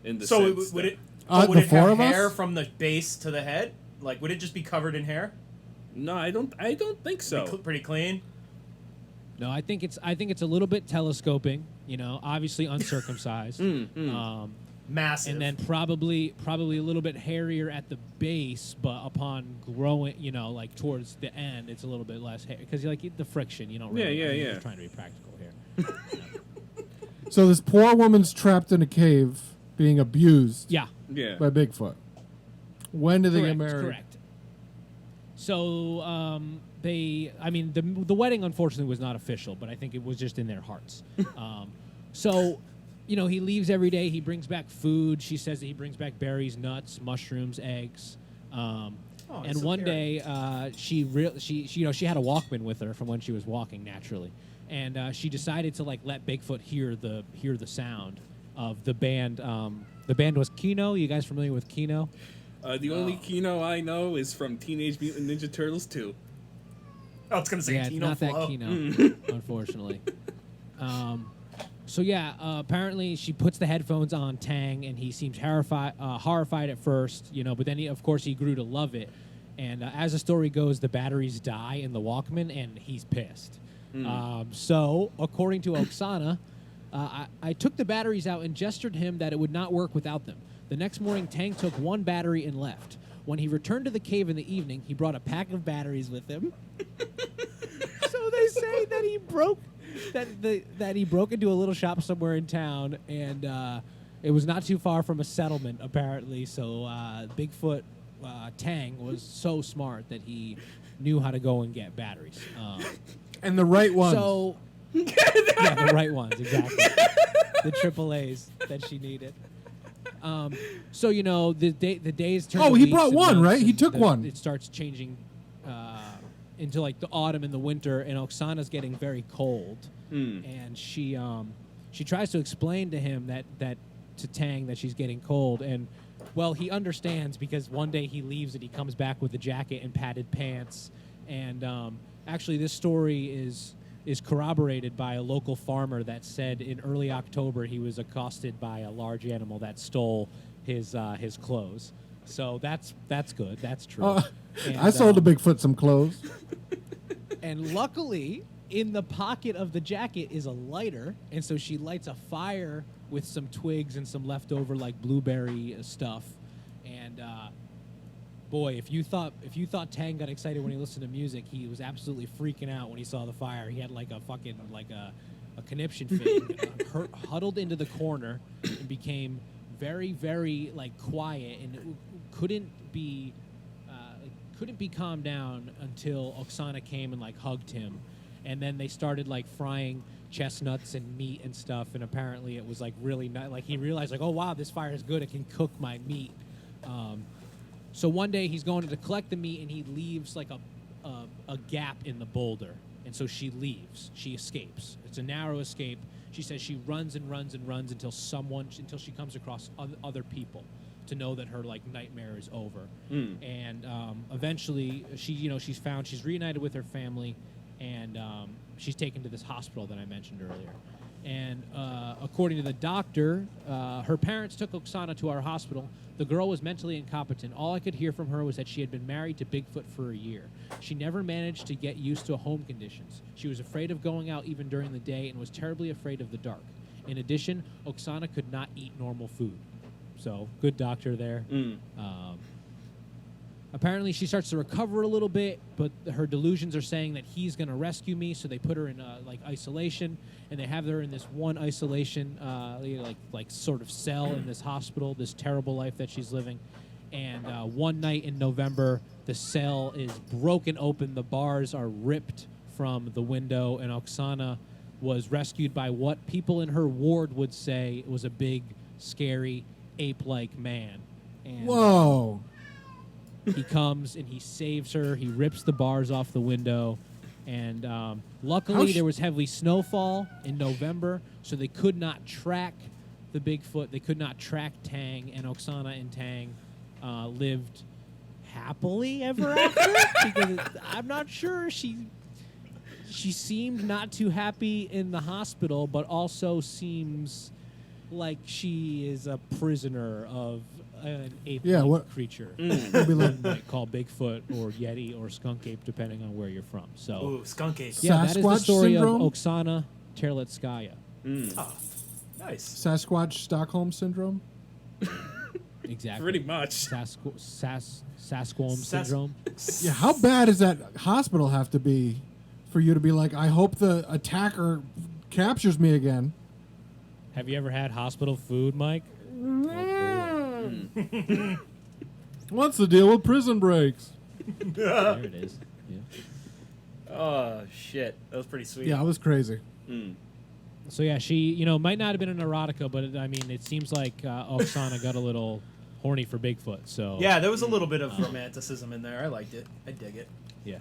H: in the sense.
I: So would it
G: the
I: have
G: four of
I: hair
G: us?
I: from the base to the head? Like, would it just be covered in hair?
H: No, I don't think so.
I: Pretty clean.
F: No, I think it's a little bit telescoping. Obviously uncircumcised.
I: Massive.
F: And then probably a little bit hairier at the base, but upon growing, like towards the end, it's a little bit less hair because like the friction. You don't really.
H: Yeah.
F: Just trying to be practical here.
G: So this poor woman's trapped in a cave, being abused.
F: Yeah.
G: By Bigfoot. When did they get married?
F: Correct. So the wedding unfortunately was not official, but I think it was just in their hearts. So. He leaves every day. He brings back food. She says that he brings back berries, nuts, mushrooms, eggs. And one day, she had a Walkman with her from when she was walking naturally, and she decided to like let Bigfoot hear the sound of the band. The band was Kino. You guys familiar with Kino?
H: The only Kino I know is from Teenage Mutant Ninja Turtles 2.
I: I was gonna say
F: Yeah, it's
I: Kino
F: not
I: Flo.
F: that Kino, unfortunately. So yeah, apparently she puts the headphones on Tang, and he seems horrified at first, but then of course he grew to love it. And as the story goes, the batteries die in the Walkman, and he's pissed. So according to Oksana, I took the batteries out and gestured him that it would not work without them. The next morning, Tang took one battery and left. When he returned to the cave in the evening, he brought a pack of batteries with him. So they say that he broke into a little shop somewhere in town, and it was not too far from a settlement, apparently. So Bigfoot Tang was so smart that he knew how to go and get batteries.
G: And the right ones.
F: So, yeah, the right ones, exactly. The AAAs that she needed. So the days turn.
G: Oh,
F: to
G: he
F: weeks
G: brought
F: and
G: one,
F: months,
G: right? He
F: and
G: took one.
F: It starts changing into like the autumn and the winter, and Oksana's getting very cold, and she tries to explain to him that to Tang that she's getting cold, and well, he understands because one day he leaves and he comes back with a jacket and padded pants, and actually this story is corroborated by a local farmer that said in early October he was accosted by a large animal that stole his clothes. So that's good. That's true.
G: I sold a Bigfoot some clothes.
F: And luckily, in the pocket of the jacket is a lighter, and so she lights a fire with some twigs and some leftover like blueberry stuff. And boy, if you thought Tang got excited when he listened to music, he was absolutely freaking out when he saw the fire. He had like a fucking a conniption fit, huddled into the corner, and became very, very like quiet, and it couldn't be calmed down until Oksana came and like hugged him, and then they started like frying chestnuts and meat and stuff, and apparently it was like really not like he realized like, oh wow, this fire is good, it can cook my meat. So one day he's going to collect the meat, and he leaves like a gap in the boulder, and so she leaves. She escapes. It's a narrow escape. She says she runs and runs and runs until she comes across other people to know that her like nightmare is over. And eventually she's found. She's reunited with her family, and she's taken to this hospital that I mentioned earlier. And according to the doctor, her parents took Oksana to our hospital. The girl was mentally incompetent. All I could hear from her was that she had been married to Bigfoot for a year. She never managed to get used to home conditions. She was afraid of going out even during the day and was terribly afraid of the dark. In addition, Oksana could not eat normal food. So, good doctor there. Apparently, she starts to recover a little bit, but her delusions are saying that he's going to rescue me, so they put her in like isolation, and they have her in this one isolation, like sort of cell in this hospital, this terrible life that she's living. And one night in November, the cell is broken open, the bars are ripped from the window, and Oksana was rescued by what people in her ward would say was a big, scary, ape-like man. And,
G: Whoa.
F: He comes and he saves her. He rips the bars off the window. And luckily, there was heavy snowfall in November, so they could not track the Bigfoot. They could not track Tang, and Oksana and Tang lived happily ever after. Because I'm not sure she seemed not too happy in the hospital, but also seems like she is a prisoner of an ape-like creature. We might call Bigfoot or Yeti or skunk ape, depending on where you're from. So,
I: Ooh, skunk ape.
F: yeah, that is the
G: Sasquatch
F: story
G: syndrome?
F: of Oksana Terletskaya.
I: Oh, nice.
G: Sasquatch Stockholm Syndrome?
F: Exactly.
H: Pretty much.
F: Sasquatch syndrome.
G: Yeah, how bad does that hospital have to be for you to be like, I hope the attacker captures me again?
F: Have you ever had hospital food, Mike?
G: What's the deal with prison breaks?
F: There it is. Yeah.
I: Oh, shit. That was pretty sweet.
G: Yeah, it was crazy.
F: So yeah, she might not have been an erotica, but I mean, it seems like Oksana got a little horny for Bigfoot. So
I: Yeah, there was a little bit of romanticism in there. I liked it. I dig it.
F: yeah.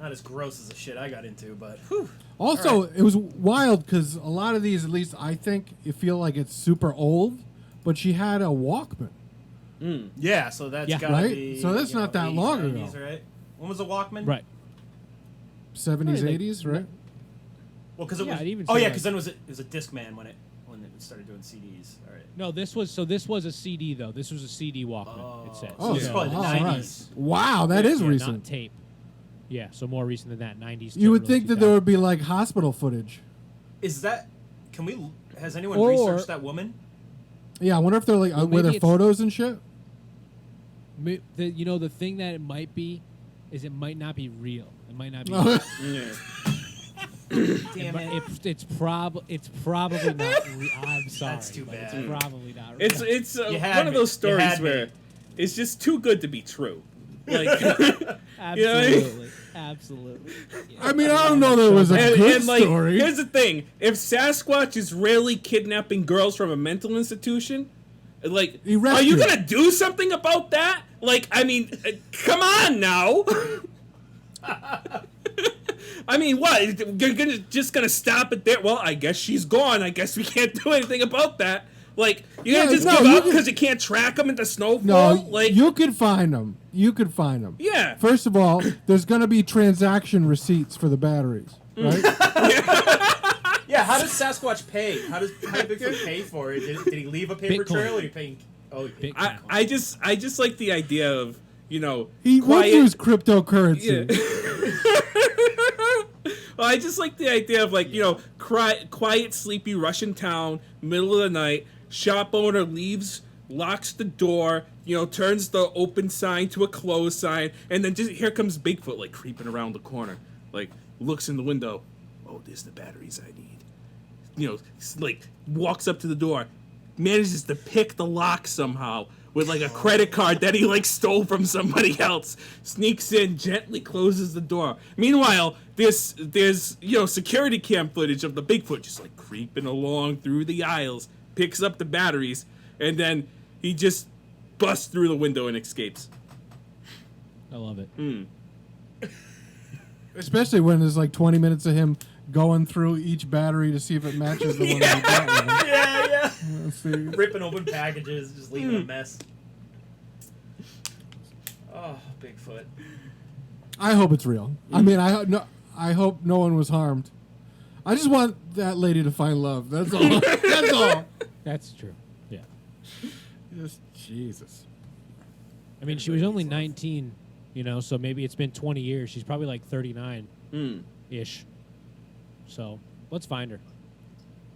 I: Not as gross as the shit I got into, but whew.
G: Also, it was wild because a lot of these, at least I think, you feel like it's super old, but she had a Walkman.
I: Yeah, so that's
F: Yeah.
I: gotta
G: Right?
I: be.
G: So that's not that
I: 80s,
G: long
I: 90s,
G: ago.
I: right? When was the Walkman?
F: Right.
G: 70s,
F: Right,
G: 80s, right?
I: Well, because it
F: Yeah,
I: was.
F: I'd even
I: Oh
F: say
I: yeah,
F: like-
I: because then it was a Discman when it started doing CDs. All right.
F: No, this was a CD though. This was a CD Walkman. It says.
G: Oh,
I: this is probably the
G: all
I: 90s.
G: right. Wow, that is
F: Yeah,
G: recent.
F: not tape. Yeah, so more recent than that. 90s.
G: You would
F: to
G: think
F: early
G: that there would be like hospital footage.
I: Is that? Can we? Has anyone
F: Or-
I: researched that woman?
G: Yeah, I wonder if they're like,
F: Well,
G: were there
F: maybe it's-
G: photos and shit?
F: The thing that it might be is it might not be real. It might not be.
I: Damn it.
F: It's probably not. I'm sorry.
I: That's too
F: but
I: bad.
F: It's probably not. Real.
H: It's
I: You had
H: one of
I: me.
H: those
I: You
H: stories
I: had me.
H: where it's just too good to be true. Like,
F: absolutely, absolutely. Yeah.
G: I mean, I don't know that it was a good
H: and like,
G: story.
H: here's the thing: if Sasquatch is really kidnapping girls from a mental institution, like,
G: He
H: are you
G: rescued.
H: gonna do something about that? Like, I mean, come on now. I mean, what? You're just gonna stop it there? Well, I guess she's gone. I guess we can't do anything about that. Like, you're gonna
G: Yeah,
H: just
G: no,
H: give
G: you
H: up
G: can-
H: because you can't track them in the snowfall?
G: No,
H: like,
G: you could find them. You could find them.
H: yeah.
G: First of all, there's going to be transaction receipts for the batteries, right?
I: Yeah, how does Sasquatch pay? How did Bigfoot pay for it? Did he leave a paper
F: Bitcoin.
I: trail or he paying? Oh, he paid.
F: Bitcoin.
H: I just like the idea of,
G: He would
H: quiet.
G: use cryptocurrency.
H: Well, I just like the idea of quiet, sleepy Russian town, middle of the night. Shop owner leaves, locks the door, turns the open sign to a closed sign, and then just here comes Bigfoot like creeping around the corner, like looks in the window. Oh, there's the batteries I need. Like walks up to the door, manages to pick the lock somehow with like a credit card that he like stole from somebody else. Sneaks in, gently closes the door. Meanwhile, there's security cam footage of the Bigfoot just like creeping along through the aisles, picks up the batteries, and then he just busts through the window and escapes.
F: I love it.
G: Especially when there's like 20 minutes of him going through each battery to see if it matches the one that he bought with him.
I: yeah.
G: Let's see.
I: Ripping open packages, just leaving a mess. Oh, Bigfoot.
G: I hope it's real. I mean, I hope no one was harmed. I just want that lady to find love. That's all. That's all.
F: That's true. Yeah.
G: Just Jesus.
F: I mean, she was only 19, so maybe it's been 20 years. She's probably like 39 ish. So let's find her.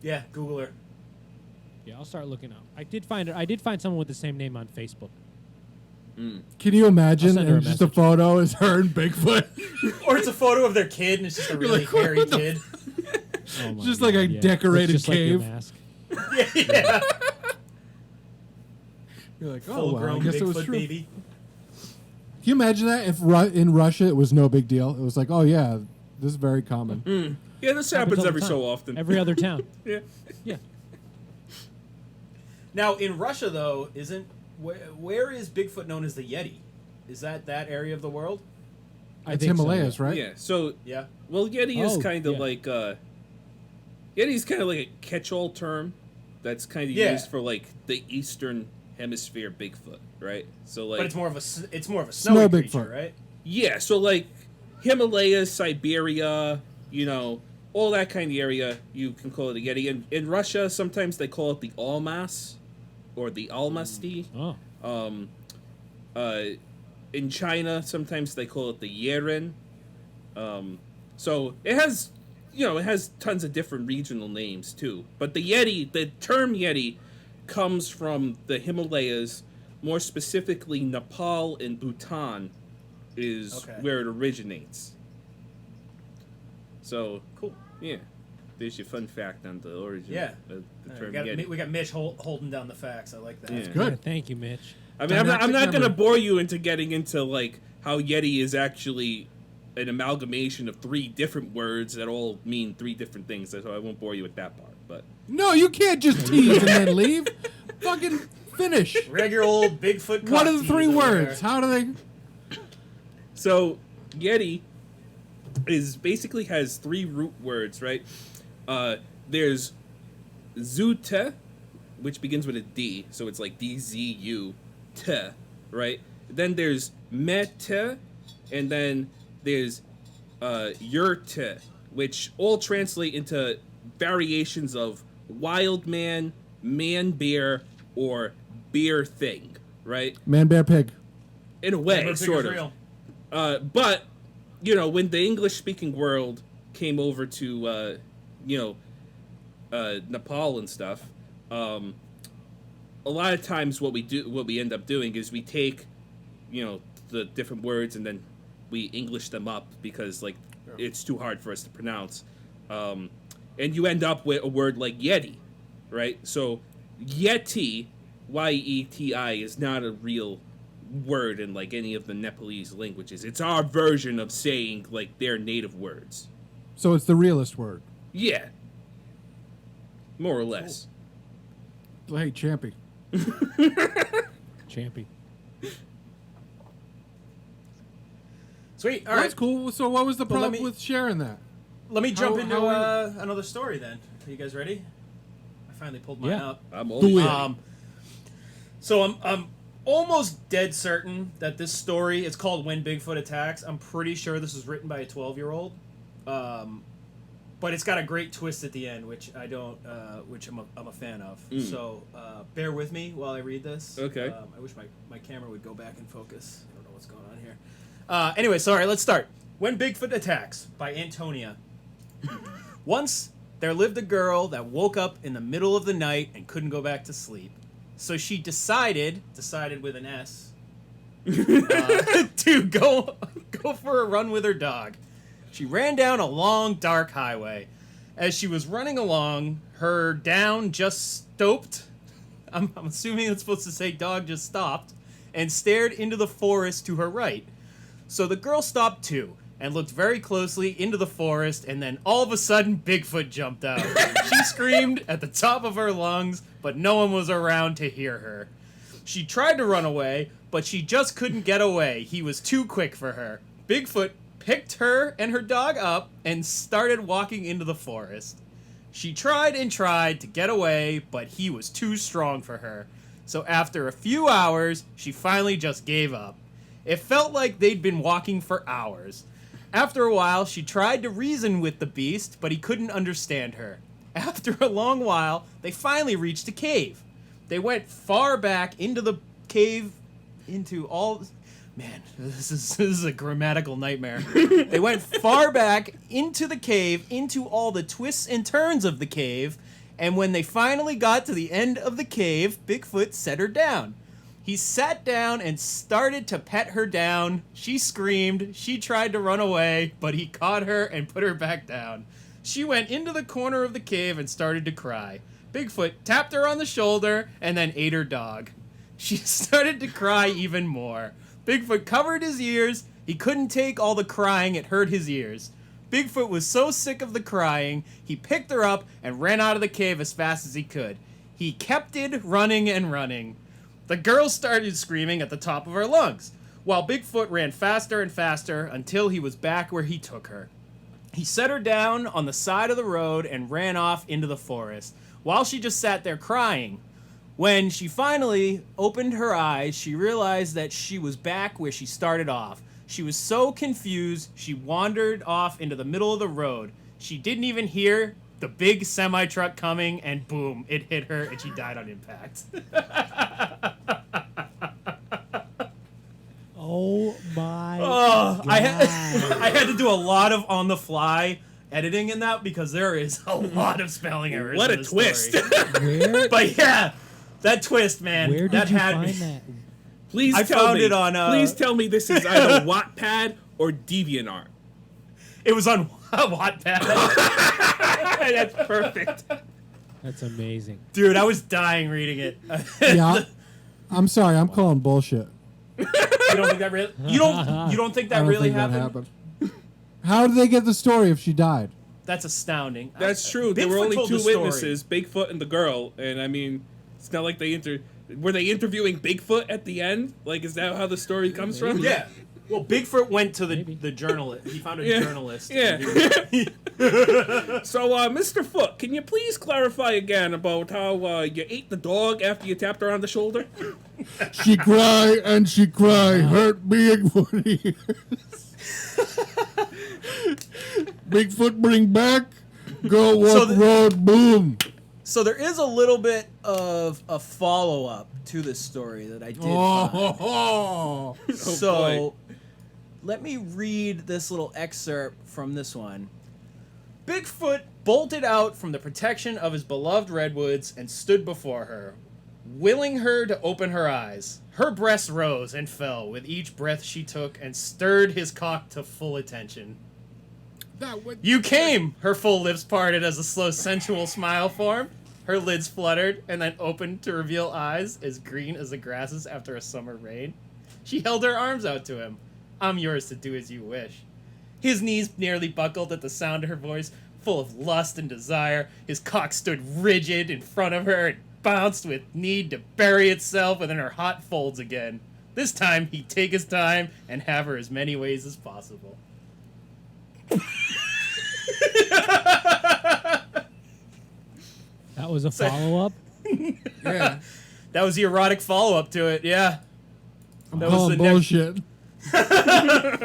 I: Yeah, Google her.
F: Yeah, I'll start looking up. I did find her. I did find someone with the same name on Facebook.
G: Can you imagine?
F: I'll send her
G: And
F: a
G: just a
F: message.
G: photo is her and Bigfoot.
I: Or it's a photo of their kid, and it's just a really
G: like, what
I: hairy
G: the
I: kid.
F: Oh my
G: Just like a
F: God,
G: decorated
F: It's just like your
G: cave.
F: mask.
I: Yeah.
G: You're like, oh,
I: Full
G: well, I
I: grown
G: guess it was
I: Bigfoot
G: true.
I: baby.
G: Can you imagine that if in Russia it was no big deal? It was like, oh yeah, this is very common.
H: Yeah, this happens
F: all the
H: every
F: time.
H: so often.
F: Every other town.
H: Yeah.
F: Yeah.
I: Now, in Russia, though, where is Bigfoot known as the Yeti? Is that area of the world?
F: I
G: It's
F: think so,
G: Himalayas,
F: yeah.
G: right?
H: Yeah. So,
I: Yeah.
H: well, Yeti is
F: Oh,
H: kind of
F: yeah.
H: like Yeti's kind of like a catch-all term that's kind of
I: Yeah.
H: used for like the Eastern Hemisphere Bigfoot, right? So like,
I: But it's more of a snowy
G: Snow
I: creature,
G: Bigfoot.
I: right?
H: yeah. So like Himalayas, Siberia, all that kind of area, you can call it a Yeti. In Russia, sometimes they call it the Almas or the Almasty.
F: Oh.
H: In China, sometimes they call it the Yeren. So it has, it has tons of different regional names too. But the term Yeti, comes from the Himalayas, more specifically Nepal and Bhutan, is
I: Okay.
H: where it originates. So
I: Cool.
H: yeah, there's your fun fact on the origin
I: Yeah.
H: of the
I: We
H: term
I: got,
H: Yeti.
I: we got Mitch holding down the facts. I like that.
H: Yeah.
G: Good.
F: Yeah, thank you, Mitch.
H: I mean, I'm not
G: Didactic
H: going to
G: memory.
H: bore you into getting into like how Yeti is actually an amalgamation of 3 different words that all mean 3 different things. So I won't bore you with that part. But
G: No, you can't just tease and then leave. Fucking Finish.
I: Regular old Bigfoot.
G: What are the
I: cock
G: three
I: tease over
G: words?
I: there.
G: How do they?
H: So Yeti is basically has three root words, right? There's Zute, which begins with a D, so it's like D-Z-U-T, right? Then there's Mete, and then there's Yurte, which all translate into variations of wild man, man bear, or bear thing, right?
G: Man, bear, pig.
H: In a way,
I: Never
H: sort
I: figures
H: of.
I: real.
H: But, you know, when the English-speaking world came over to, Nepal and stuff, a lot of times what we end up doing is we take, you know, the different words and then we English them up because, like, it's too hard for us to pronounce. And you end up with a word like Yeti, right? So, Yeti, Y-E-T-I, is not a real word in, like, any of the Nepalese languages. It's our version of saying, like, their native words.
G: So it's the realest word.
H: Yeah. More or less.
G: Hey, Champy.
F: Champy.
I: Sweet. All
G: That's
I: right.
G: cool. So what was the
I: Well, let
G: problem
I: me-
G: with sharing that?
I: Let me jump
G: How-
I: into
G: how
I: another story then. Are you guys ready? I finally pulled mine
F: Yeah.
I: up.
H: I'm always
G: Do it.
H: ready.
I: So I'm almost dead certain that this story, it's called When Bigfoot Attacks. I'm pretty sure this was written by a 12-year-old. But it's got a great twist at the end, which I don't, which I'm a fan of. So bear with me while I read this.
H: Okay.
I: I wish my camera would go back and focus. I don't know what's going on here. Anyway, sorry, let's start. When Bigfoot Attacks by Antonia. Once there lived a girl that woke up in the middle of the night and couldn't go back to sleep. So she decided with an S, to go for a run with her dog. She ran down a long, dark highway. As she was running along, her down just stopped. I'm assuming it's supposed to say dog just stopped, and stared into the forest to her right. So the girl stopped too, and looked very closely into the forest, and then all of a sudden, Bigfoot jumped out. She screamed at the top of her lungs, but no one was around to hear her. She tried to run away, but she just couldn't get away. He was too quick for her. Bigfoot picked her and her dog up and started walking into the forest. She tried and tried to get away, but he was too strong for her. So after a few hours, she finally just gave up. It felt like they'd been walking for hours. After a while, she tried to reason with the beast, but he couldn't understand her. After a long while, they finally reached a cave. They went far back into the cave, into all... Man, this is a grammatical nightmare. They went far back into the cave, into all the twists and turns of the cave, and when they finally got to the end of the cave, Bigfoot set her down. He sat down and started to pet her down. She screamed. She tried to run away, but he caught her and put her back down. She went into the corner of the cave and started to cry. Bigfoot tapped her on the shoulder and then ate her dog. She started to cry even more. Bigfoot covered his ears. He couldn't take all the crying. It hurt his ears. Bigfoot was so sick of the crying, he picked her up and ran out of the cave as fast as he could. He kept it running and running. The girl started screaming at the top of her lungs, while Bigfoot ran faster and faster until he was back where he took her. He set her down on the side of the road and ran off into the forest, while she just sat there crying. When she finally opened her eyes, she realized that she was back where she started off. She was so confused, she wandered off into the middle of the road. She didn't even hear the big semi-truck coming, and boom, it hit her, and she died on impact.
F: Oh my
I: Oh, I
F: God.
I: had to do a lot of on-the-fly editing in that because there is a lot of spelling errors.
H: What
I: in
H: a
I: this
H: twist.
I: story.
F: Where,
I: But yeah, that twist, man.
F: where did
I: that
F: you
I: had
F: find
I: me.
F: that?
H: Please
I: I
H: tell
I: found
H: me.
I: it on,
H: Please tell me this is either Wattpad or DeviantArt.
I: It was on Wattpad.
H: That's perfect.
F: That's amazing.
I: Dude, I was dying reading it.
G: Yeah. I'm sorry. I'm calling bullshit.
I: You don't think that really? You don't think
G: I
I: that
G: don't
I: really
G: think that
I: happened?
G: How did they get the story if she died?
I: That's astounding.
H: That's true. There
I: Bigfoot
H: were only
I: told
H: two
I: the story.
H: witnesses, Bigfoot and the girl, and I mean, it's not like they Were they interviewing Bigfoot at the end? Like, is that how the story comes from?
I: Yeah. Well, Bigfoot went to
F: Maybe.
I: the journalist. He found a journalist.
H: Yeah.
I: and he-
H: So, Mr. Foot, can you please clarify again about how you ate the dog after you tapped her on the shoulder?
G: She cry and she cry, hurt being 40 years. Bigfoot bring back, go
I: So
G: walk
I: the-
G: road, boom.
I: So there is a little bit of a follow-up to this story that I did find.
G: Oh,
I: So
H: boy.
I: let me read this little excerpt from this one. Bigfoot bolted out from the protection of his beloved redwoods and stood before her, willing her to open her eyes. Her breast rose and fell with each breath she took and stirred his cock to full attention.
G: that would.
I: You came! Her full lips parted as a slow, sensual smile formed. Her lids fluttered and then opened to reveal eyes as green as the grasses after a summer rain. She held her arms out to him. I'm yours to do as you wish. His knees nearly buckled at the sound of her voice, full of lust and desire. His cock stood rigid in front of her and bounced with need to bury itself within her hot folds again. This time, he'd take his time and have her as many ways as possible.
F: That was a follow-up.
G: Yeah,
I: That was the erotic follow-up to it, yeah.
G: I'm
I: That was
G: calling
I: the next-
G: bullshit.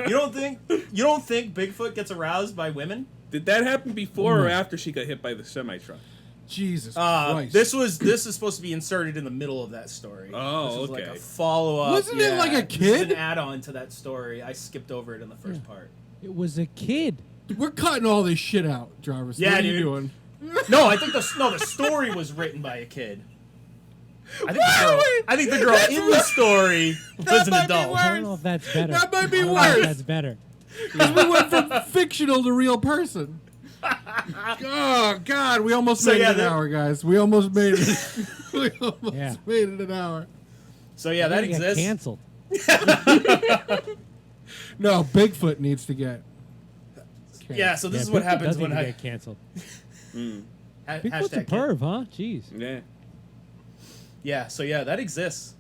I: You don't think Bigfoot gets aroused by women?
H: Did that happen before or after she got hit by the semi-truck?
G: Jesus Christ.
I: This is supposed to be inserted in the middle of that story.
H: Oh,
I: this was
H: okay.
I: like a follow-up.
G: Wasn't it like a
I: This is
G: kid?
I: an add-on to that story. I skipped over it in the first part.
F: It was a kid.
G: We're cutting all this shit out, Jarvis.
I: Yeah,
G: what are you
I: dude.
G: doing?
I: No, I think the story was written by a kid. I think the girl in the story was an
G: might be
I: adult.
F: I don't know if that's better.
G: That might be
F: I don't know if
G: worse.
F: That's better.
G: Because we went from fictional to real person. Oh, God, we almost
I: So,
G: made
I: yeah,
G: it an
I: there-
G: hour, guys. We almost made it. We almost
F: Yeah.
G: made it an hour.
I: So yeah, that
F: It got
I: exists.
F: canceled.
G: No, Bigfoot needs to get.
I: Yeah, so this is
F: Yeah,
I: what
F: Bigfoot
I: happens
F: does
I: when
F: need to
I: I
F: get canceled. Bigfoot's
I: hashtag
F: a perv, huh? Jeez.
H: Yeah.
I: Yeah, so yeah, that exists.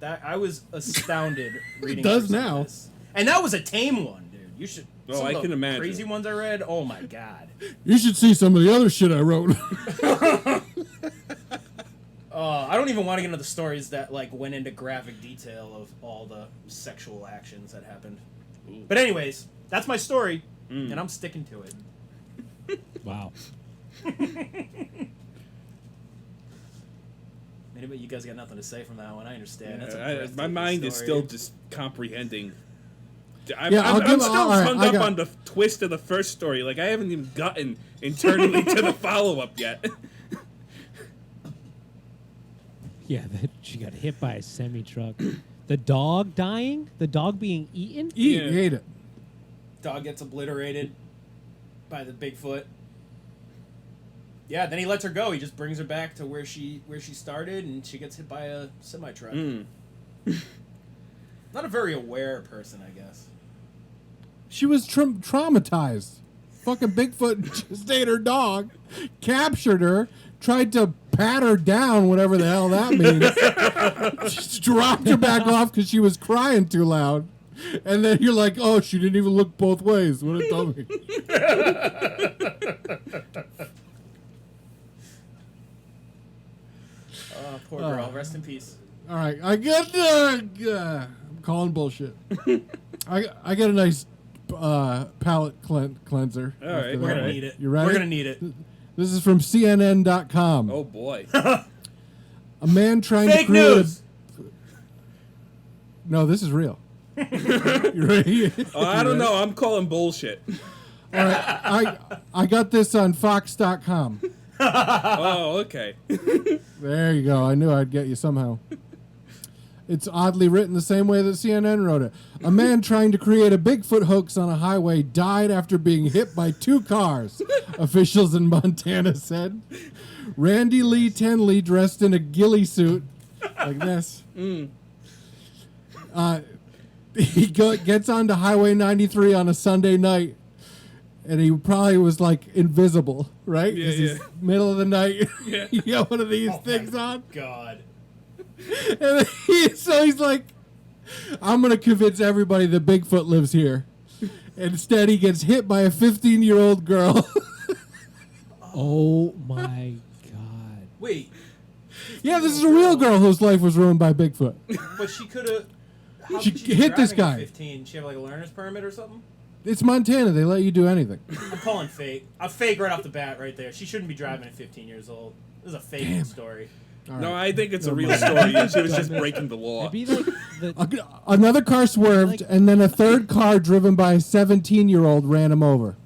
I: That I was astounded reading.
G: does
I: through some
G: now.
I: of this. And that was a tame one, dude. You should.
H: Oh,
I: some of
H: I
I: the
H: can imagine.
I: Crazy ones I read. Oh my god.
G: You should see some of the other shit I wrote.
I: I don't even want to get into the stories that like went into graphic detail of all the sexual actions that happened. But anyways, that's my story, and I'm sticking to it.
F: Wow.
I: Anyway, you guys got nothing to say from that one. I understand. That's a
H: My
I: breathtaking
H: mind is
I: story.
H: still just comprehending. I'm,
G: Yeah, I'll
H: I'm
G: give-
H: still
G: all right,
H: hung
G: I
H: up
G: got-
H: on the twist of the first story. Like, I haven't even gotten internally to the follow-up yet.
F: Yeah, she got hit by a semi-truck. The dog dying? The dog being eaten?
G: He
H: Yeah.
G: ate it.
I: Dog gets obliterated by the Bigfoot. Yeah, then he lets her go. He just brings her back to where she started, and she gets hit by a semi truck. Not a very aware person, I guess.
G: She was traumatized. Fucking Bigfoot just ate her dog, captured her, tried to pat her down, whatever the hell that means. Just dropped her back off because she was crying too loud. And then you're like, oh, she didn't even look both ways. What a dummy.
I: Poor girl. Rest in peace.
G: All right, I got I'm calling bullshit. I got a nice palate cleanser.
H: All right,
I: We're
H: all
I: gonna
H: right.
I: need it.
G: You ready?
I: We're gonna need it.
G: This is from CNN.com.
H: Oh, boy.
G: A man trying
I: Fake
G: to create
I: news.
G: No, this is real. You ready?
H: Oh, I don't know. I'm calling bullshit.
G: All right, I got this on Fox.com.
H: Oh, okay.
G: There you go. I knew I'd get you somehow. It's oddly written the same way that CNN wrote it. A man trying to create a Bigfoot hoax on a highway died after being hit by 2 cars, officials in Montana said. Randy Lee Tenley, dressed in a ghillie suit, like this. He gets onto Highway 93 on a Sunday night, and he probably was like invisible, right?
H: Yeah,
G: 'Cause
H: yeah.
G: he's middle of the night.
H: Yeah.
G: You got one of these things on.
I: God.
G: And so he's like, I'm going to convince everybody that Bigfoot lives here. Instead, he gets hit by a 15-year-old girl.
F: Oh my god.
I: Wait,
G: Yeah, this is a real girl whose life was ruined by Bigfoot.
I: but she could have.
G: She hit this guy.
I: 15. She have like a learner's permit or something.
G: It's Montana. They let you do anything.
I: I'm calling fake. I'm fake right off the bat, right there. She shouldn't be driving at 15 years old. This is a fake story.
H: No, I think it's a real story. And she was just breaking the law.
F: It'd be like the,
G: Another car swerved, and then a third car driven by a 17-year-old ran him over.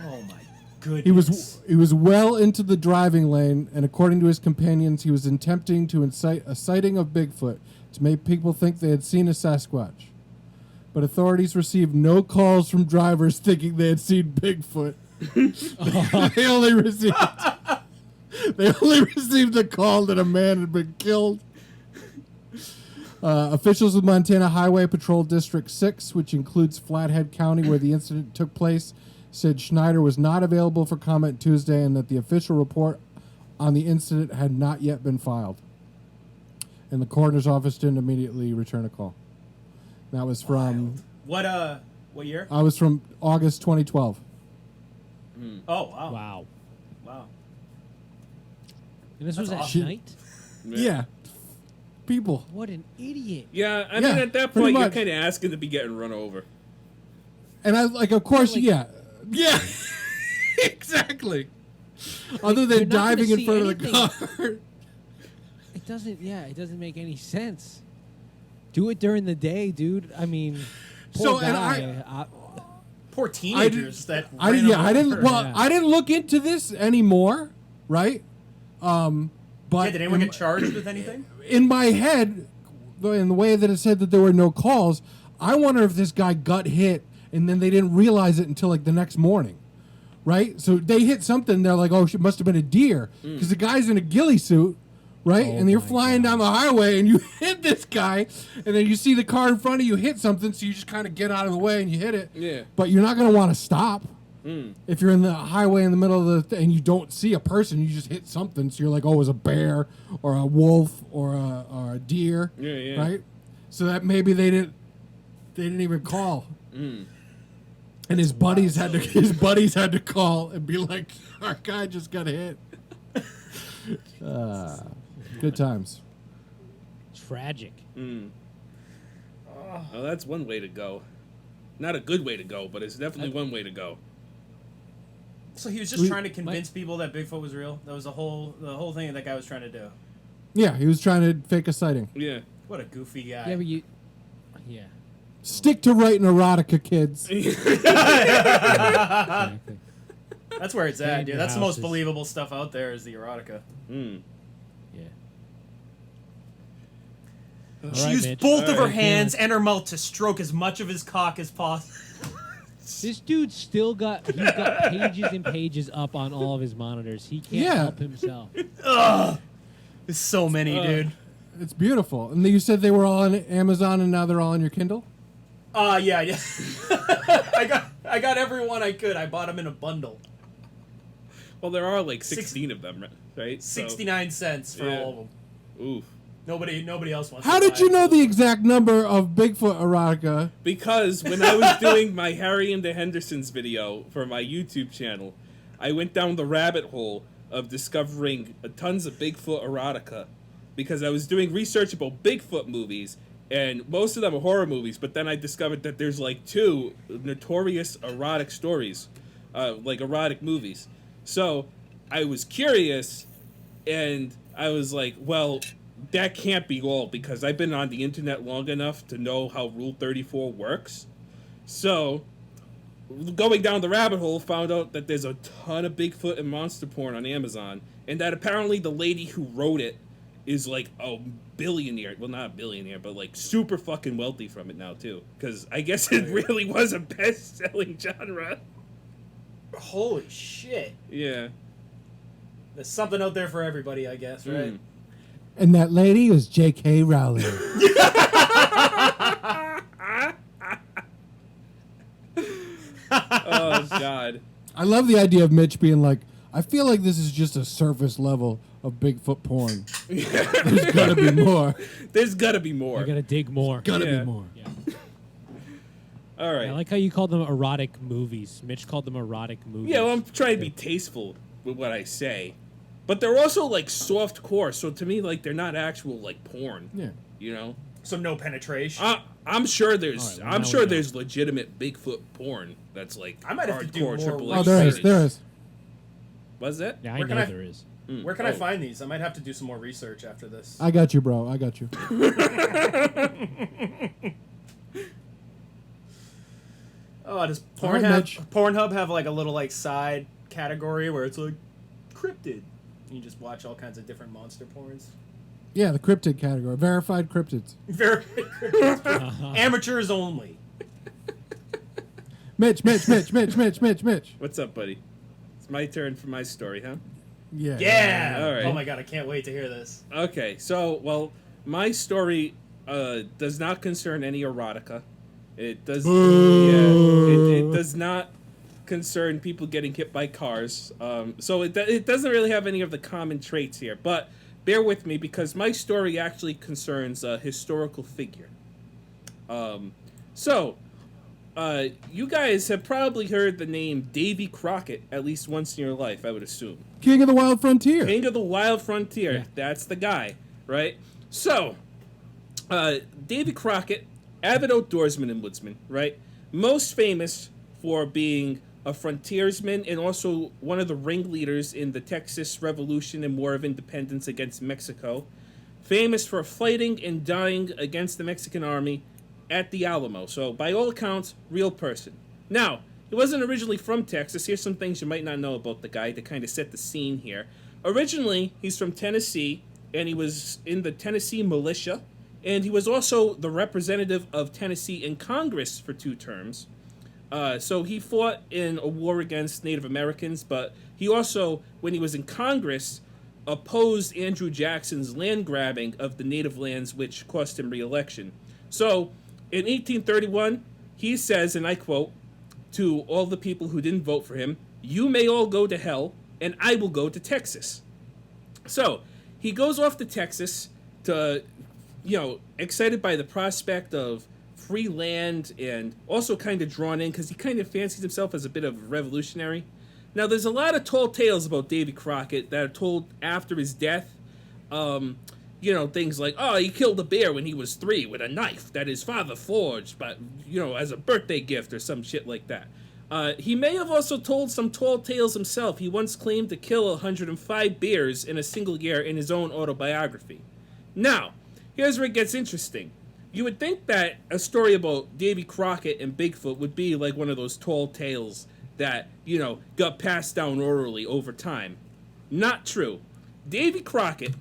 I: Oh my goodness.
G: He was well into the driving lane, and according to his companions, he was attempting to incite a sighting of Bigfoot to make people think they had seen a Sasquatch. But authorities received no calls from drivers thinking they had seen Bigfoot. They only received a call that a man had been killed. Officials of Montana Highway Patrol District 6, which includes Flathead County where the incident took place, said Schneider was not available for comment Tuesday and that the official report on the incident had not yet been filed. And the coroner's office didn't immediately return a call. That was from...
I: What year?
G: I was from August 2012.
I: Oh, wow.
F: wow.
I: Wow.
F: And this was at
I: awesome.
F: night?
G: Yeah. People.
F: What an idiot.
H: Yeah, I
G: Yeah,
H: mean, at that
G: pretty
H: point, you're
G: much.
H: kind of asking to be getting run over.
G: And I, like, of course,
F: Like-
G: yeah. Yeah. Exactly. Other
F: you're
G: than
F: not gonna
G: diving in
F: see
G: front of
F: anything.
G: the car.
F: It doesn't make any sense. Do it during the day, dude. I mean, poor
G: So, and
F: guy.
I: Poor teenagers that.
G: I
I: ran
G: yeah, I
I: over
G: didn't.
I: her.
G: Well,
F: Yeah.
G: I didn't look into this anymore, right? But
I: Yeah, did anyone get charged with anything?
G: in my head, in the way that it said that there were no calls, I wonder if this guy got hit and then they didn't realize it until like the next morning, right? So they hit something. They're like, "Oh, it must have been a deer," because the guy's in a ghillie suit. Right,
F: Oh
G: and you're
F: my
G: flying
F: God.
G: down the highway, and you hit this guy, and then you see the car in front of you hit something, so you just kind of get out of the way and you hit it.
H: Yeah.
G: But you're not going to want to stop if you're in the highway in the middle of and you don't see a person. You just hit something, so you're like, "Oh, it was a bear or a wolf or a deer."
H: Yeah, yeah.
G: Right. So that maybe they didn't even call. And his buddies had to call and be like, "Our guy just got hit." Good times.
F: Tragic.
H: Oh, that's one way to go. Not a good way to go, but it's definitely one way to go.
I: So he was just trying to convince people that Bigfoot was real. That was the whole thing that guy was trying to do.
G: Yeah, he was trying to fake a sighting.
H: Yeah.
I: What a goofy guy.
F: Yeah, but you. Yeah.
G: Stick to writing erotica, kids.
F: Exactly.
I: That's where it's
F: Stay
I: at,
F: in
I: dude.
F: your
I: That's the most
F: houses.
I: believable stuff out there is the erotica.
F: Yeah.
I: She
F: right,
I: used
F: Mitch.
I: both of her
F: Alright.
I: hands and her mouth to stroke as much of his cock as possible.
F: This dude still got pages and pages up on all of his monitors. He can't
G: Yeah.
F: help himself.
I: There's so many, dude.
G: It's beautiful. And you said they were all on Amazon and now they're all on your Kindle?
I: Yeah. I got every one I could. I bought them in a bundle.
H: Well, there are like 16 of them, right?
I: 69 cents for
H: Yeah.
I: all of them.
H: Oof.
I: Nobody else wants
G: How
I: to
G: did
I: buy
G: you
I: it.
G: know the exact number of Bigfoot erotica?
H: Because when I was doing my Harry and the Hendersons video for my YouTube channel, I went down the rabbit hole of discovering tons of Bigfoot erotica because I was doing research about Bigfoot movies, and most of them are horror movies, but then I discovered that there's like 2 notorious erotic stories, like erotic movies. So I was curious, and I was like, well, that can't be all because I've been on the internet long enough to know how Rule 34 works. So, going down the rabbit hole, found out that there's a ton of Bigfoot and monster porn on Amazon, and that apparently the lady who wrote it is like a billionaire. Well, not a billionaire, but like super fucking wealthy from it now, too. Because I guess it really was a best-selling genre.
I: Holy shit.
H: Yeah.
I: There's something out there for everybody, I guess, right?
G: And that lady was J.K. Rowling.
H: Oh, God.
G: I love the idea of Mitch being like, I feel like this is just a surface level of Bigfoot porn. There's got to be more.
H: There's got to be more.
F: I gotta dig more.
G: Got to
H: Yeah.
G: be more.
F: Yeah.
H: All right.
F: I like how you called them erotic movies. Mitch called them erotic movies.
H: Yeah, well, I'm trying to be tasteful with what I say. But they're also, like, soft core, so to me, like, they're not actual, like, porn.
G: Yeah.
H: You know?
I: So no penetration.
H: I'm sure there's
F: All right, well,
H: I'm
F: now
H: sure
F: we know.
H: there's legitimate Bigfoot porn that's, like,
I: I might have to do
H: hardcore
I: more
H: triple
I: work.
G: Oh, there is.
H: X.
G: There is.
H: Was that?
F: Yeah, I
I: Where
F: know
I: can I-
F: there is.
I: Where can I
H: Oh.
I: find these? I might have to do some more research after this.
G: I got you, bro. I got you.
I: Oh, does
G: All right, Mitch.
I: Pornhub have like a little like side category where it's like cryptid? You just watch all kinds of different monster porns.
G: Yeah, the cryptid category. Verified cryptids.
I: Very cryptids. Amateurs only.
G: Mitch.
H: What's up, buddy? It's my turn for my story, huh?
G: Yeah.
I: Yeah.
H: All right.
I: Oh my god, I can't wait to hear this.
H: Okay, so, well, my story does not concern any erotica. It does. It does not concern people getting hit by cars. So it doesn't really have any of the common traits here. But bear with me because my story actually concerns a historical figure. You guys have probably heard the name Davy Crockett at least once in your life, I would assume.
G: King of the Wild Frontier.
H: King of the Wild Frontier.
F: Yeah.
H: That's the guy, right? So, Davy Crockett, avid outdoorsman and woodsman, right? Most famous for being a frontiersman and also one of the ringleaders in the Texas Revolution and War of Independence against Mexico. Famous for fighting and dying against the Mexican army at the Alamo. So, by all accounts, real person. Now, he wasn't originally from Texas. Here's some things you might not know about the guy to kind of set the scene here. Originally, he's from Tennessee, and he was in the Tennessee militia, and he was also the representative of Tennessee in Congress for 2 terms. So he fought in a war against Native Americans, but he also, when he was in Congress, opposed Andrew Jackson's land grabbing of the native lands, which cost him re-election. So, in 1831, he says, and I quote, to all the people who didn't vote for him, "You may all go to hell, and I will go to Texas." So, he goes off to Texas to, excited by the prospect of free land and also kind of drawn in because he kind of fancies himself as a bit of a revolutionary. Now, there's a lot of tall tales about Davy Crockett that are told after his death. Things like, he killed a bear when he was 3 with a knife that his father forged, but, as a birthday gift or some shit like that. He may have also told some tall tales himself. He once claimed to kill 105 bears in a single year in his own autobiography. Now, here's where it gets interesting. You would think that a story about Davy Crockett and Bigfoot would be like one of those tall tales that, got passed down orally over time. Not true. Davy Crockett,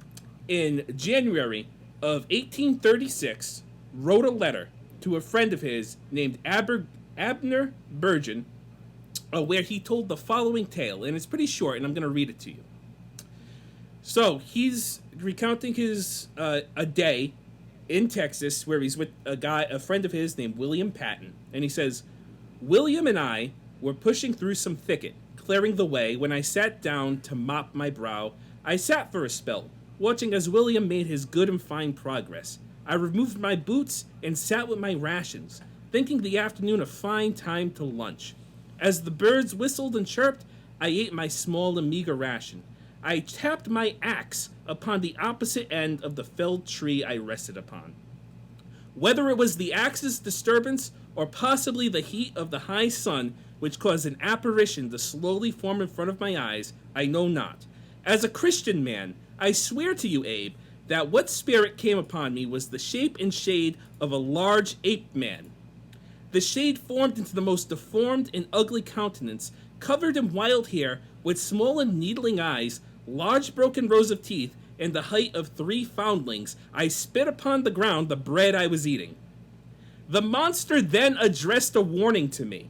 H: in January of 1836, wrote a letter to a friend of his named Abner Burgin, where he told the following tale, and it's pretty short, and I'm going to read it to you. So, he's recounting his a day in Texas where he's with a friend of his named William Patton, and he says, "William and I were pushing through some thicket, clearing the way, when I sat down to mop my brow. I sat for a spell, watching as William made his good and fine progress. I removed my boots and sat with my rations, thinking the afternoon a fine time to lunch. As the birds whistled and chirped, I ate my small and meager ration. I tapped my axe upon the opposite end of the felled tree I rested upon. Whether it was the axe's disturbance or possibly the heat of the high sun which caused an apparition to slowly form in front of my eyes, I know not. As a Christian man, I swear to you, Abe, that what spirit came upon me was the shape and shade of a large ape man. The shade formed into the most deformed and ugly countenance, covered in wild hair, with small and needling eyes, large broken rows of teeth, and the height of 3 foundlings. I spit upon the ground the bread I was eating. The monster then addressed a warning to me.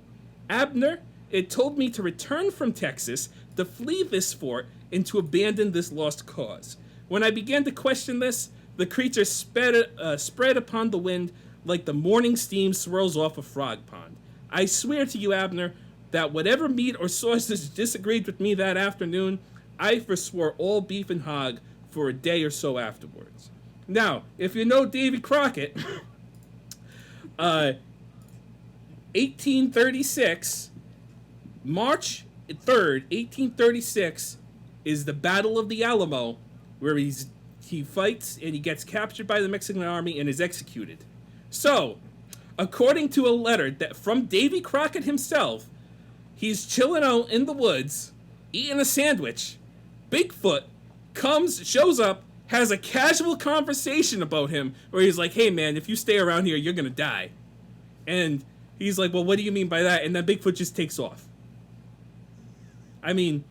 H: Abner, it told me to return from Texas, to flee this fort, and to abandon this lost cause. When I began to question this, the creature spread upon the wind like the morning steam swirls off a frog pond. I swear to you, Abner, that whatever meat or sauces disagreed with me that afternoon I forswore all beef and hog for a day or so afterwards. Now, if you know Davy Crockett, 1836, March 3rd, 1836, is the Battle of the Alamo, where he fights and he gets captured by the Mexican army and is executed. So, according to a letter that from Davy Crockett himself, he's chilling out in the woods, eating a sandwich. Bigfoot shows up, has a casual conversation about him, where he's like, hey man, if you stay around here, you're gonna die. And he's like, well, what do you mean by that? And then Bigfoot just takes off. I mean,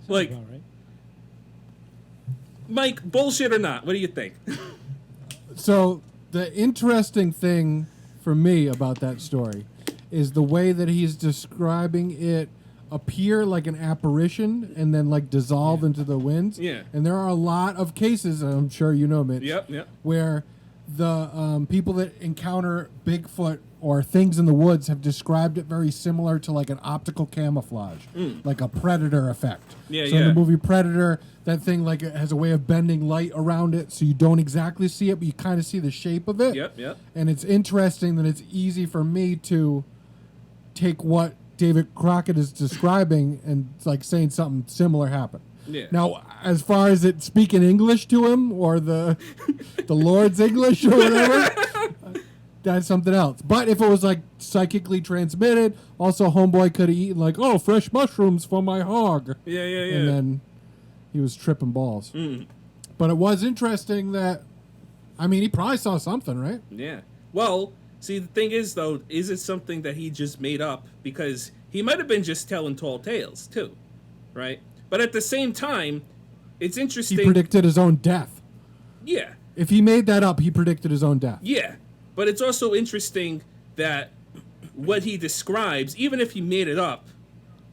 H: like,
F: Sounds about right.
H: Mike, bullshit or not, what do you think?
G: So the interesting thing for me about that story is the way that he's describing it appear like an apparition and then like dissolve into the winds.
H: Yeah.
G: And there are a lot of cases, and I'm sure you know, Mitch,
H: Yep.
G: where the people that encounter Bigfoot or things in the woods have described it very similar to like an optical camouflage, like a predator effect.
H: Yeah,
G: so in the movie Predator, that thing like it has a way of bending light around it, so you don't exactly see it, but you kind of see the shape of it.
H: Yep.
G: And it's interesting that it's easy for me to take what David Crockett is describing and like saying something similar happened.
H: Yeah.
G: Now, as far as it speaking English to him or the Lord's English or whatever, that's something else. But if it was like psychically transmitted, also homeboy could have eaten like, oh, fresh mushrooms for my hog.
H: Yeah.
G: And then he was tripping balls. But it was interesting that, I mean, he probably saw something, right?
H: Yeah. Well, see, the thing is, though, is it something that he just made up? Because he might have been just telling tall tales, too, right? But at the same time, it's interesting.
G: He predicted his own death.
H: Yeah.
G: If he made that up, he predicted his own death.
H: Yeah. But it's also interesting that what he describes, even if he made it up,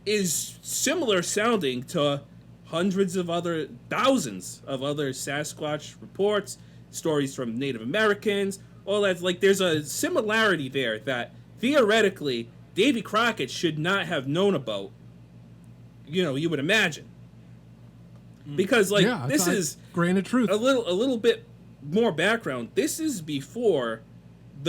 H: is similar sounding to thousands of other Sasquatch reports, stories from Native Americans, all that. Like, there's a similarity there that theoretically Davy Crockett should not have known about. You know, you would imagine, because like this is
G: grain of truth.
H: A little bit more background. This is before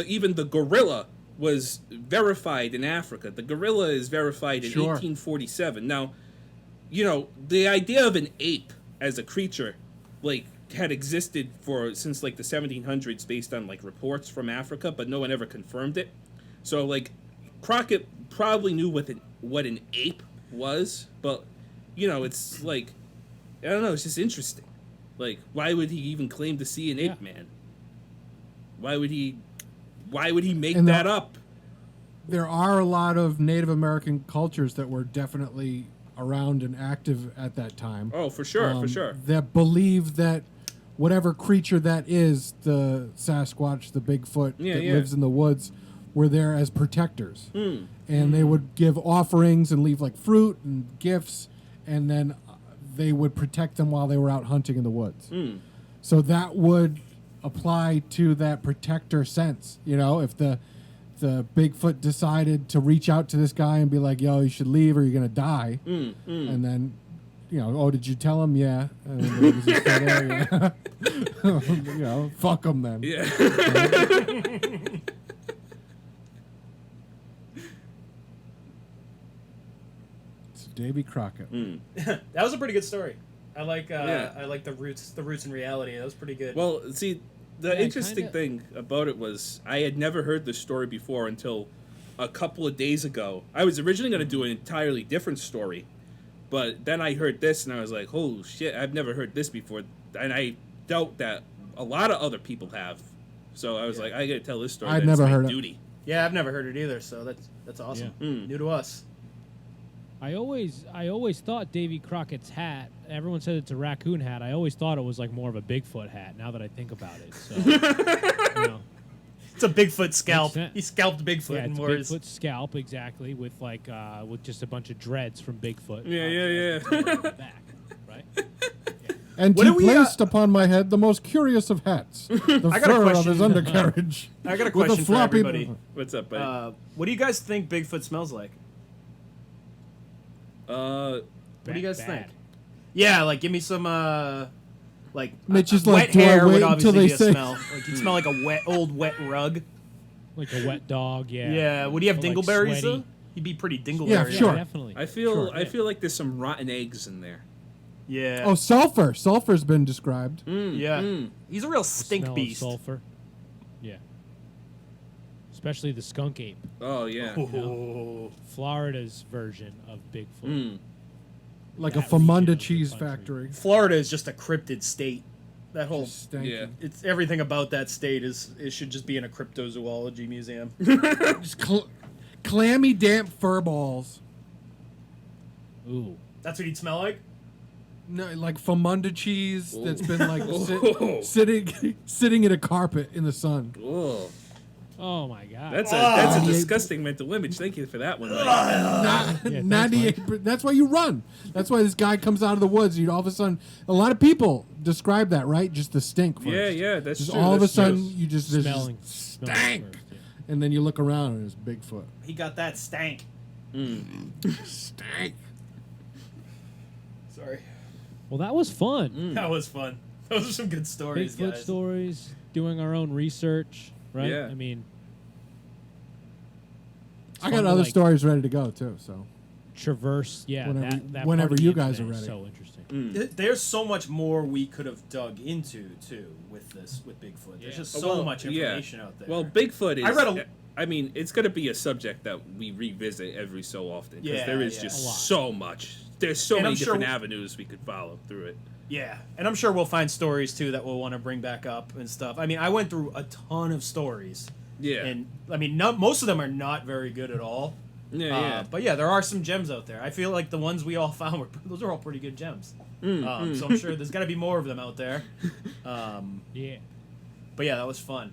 H: even the gorilla was verified in Africa. The gorilla is verified in 1847. Now, you know, the idea of an ape as a creature, like, had existed since like the 1700s, based on like reports from Africa, but no one ever confirmed it. So like, Crockett probably knew what an ape was, but you know, it's like, I don't know, it's just interesting. Like, why would he even claim to see an ape man? Why would he make that up?
G: There are a lot of Native American cultures that were definitely around and active at that time.
H: Oh, for sure,
G: that believe that whatever creature that is, the Sasquatch, the Bigfoot that lives in the woods, were there as protectors. And they would give offerings and leave like fruit and gifts, and then they would protect them while they were out hunting in the woods. So that would apply to that protector sense. You know, if the Bigfoot decided to reach out to this guy and be like, yo, you should leave or you're going to die. And then, you know, oh, did you tell him? Yeah. And then he was just still there, yeah. You know, fuck him then.
H: Yeah.
G: Davy Crockett.
I: That was a pretty good story. I like the roots in reality. That was pretty good.
H: Well, see, the interesting thing about it was I had never heard this story before until a couple of days ago. I was originally going to do an entirely different story, but then I heard this and I was like, "Oh shit, I've never heard this before," and I doubt that a lot of other people have. So I was like, "I got to tell this story."
G: I'd never heard
H: it.
I: Yeah, I've never heard it either. So that's awesome. New to us.
F: I always thought Davy Crockett's hat, everyone said it's a raccoon hat. I always thought it was like more of a Bigfoot hat, now that I think about it. So, you know.
I: It's a Bigfoot scalp. He scalped Bigfoot.
F: Yeah, it's a Bigfoot scalp, exactly, with like with just a bunch of dreads from Bigfoot.
H: Yeah.
F: On the back, right? Yeah.
G: And he placed upon my head the most curious of hats, the fur of his undercarriage.
I: I got a question for everybody.
H: What's up, buddy?
I: What do you guys think Bigfoot smells like?
H: What
I: do you guys think? Yeah, like give me some like
G: Mitch is
I: wet
G: like, do I
I: hair would
G: wait until
I: obviously
G: they
I: be a
G: say-
I: smell. Like you'd smell like a old wet rug.
F: Like a wet dog, yeah.
I: Yeah. Would he have
F: Or, like,
I: dingleberries
F: sweaty.
I: though? He'd be pretty dingleberry.
G: Yeah, sure.
F: Definitely.
H: I feel
F: Sure.
H: I feel like there's some rotten eggs in there.
I: Yeah.
G: Oh, sulfur. Sulfur's been described.
I: Yeah. He's a real stink
F: Smell of
I: beast.
F: sulfur. Yeah. Especially the skunk ape.
H: Oh yeah.
I: Oh.
F: Florida's version of Bigfoot.
H: Mm.
G: Like a
F: That region
G: Famunda
F: of the
G: cheese
F: country.
G: factory.
I: Florida is just a cryptid state. That whole
G: Stanky.
H: Yeah.
I: it's everything about that state is it should just be in a cryptozoology museum.
G: Just clammy, damp fur balls.
F: Ooh.
I: That's what he'd smell like.
G: No, like Famunda cheese that's been like
H: Oh.
G: sitting in a carpet in the sun.
H: Whoa.
F: Oh my god.
H: That's a disgusting mental image. Thank you for that one, Mike.
F: Yeah, thanks,
G: 98. That's why you run. That's why this guy comes out of the woods. You all of a sudden, a lot of people describe that, right? Just the stink. First.
H: Yeah, that's
G: Just
H: true.
G: all of a
H: that's
G: sudden,
H: true.
G: you just there's
F: smelling.
G: just
F: smelling
G: stank,
F: first, yeah.
G: and then you look around and it's Bigfoot.
I: He got that stank.
G: Stank.
I: Sorry.
F: Well, that was fun.
I: That was fun. Those are some good stories,
F: Bigfoot
I: guys.
F: stories, doing our own research, right?
H: Yeah.
F: I mean,
G: I
F: fun
G: got
F: to,
G: other
F: like,
G: stories ready to go too. So
F: traverse, yeah.
G: Whenever-
F: that
G: whenever
F: part of
G: you
F: the
G: guys are
F: internet is
G: ready.
F: So interesting.
I: There's so much more we could have dug into too with Bigfoot. There's just so
H: Well,
I: much information out there.
H: Well, Bigfoot is.
I: I read
H: I mean, it's going to be a subject that we revisit every so often because
I: Yeah,
H: there is
I: yeah.
H: just
F: A lot.
H: so much. There's so
I: And
H: many
I: I'm sure
H: different avenues we could follow through it.
I: Yeah, and I'm sure we'll find stories too that we'll want to bring back up and stuff. I mean, I went through a ton of stories.
H: Yeah.
I: And I mean, most of them are not very good at all.
H: Yeah,
I: But yeah, there are some gems out there. I feel like the ones we all found those are all pretty good gems. So I'm sure there's got to be more of them out there.
F: Yeah.
I: But yeah, that was fun.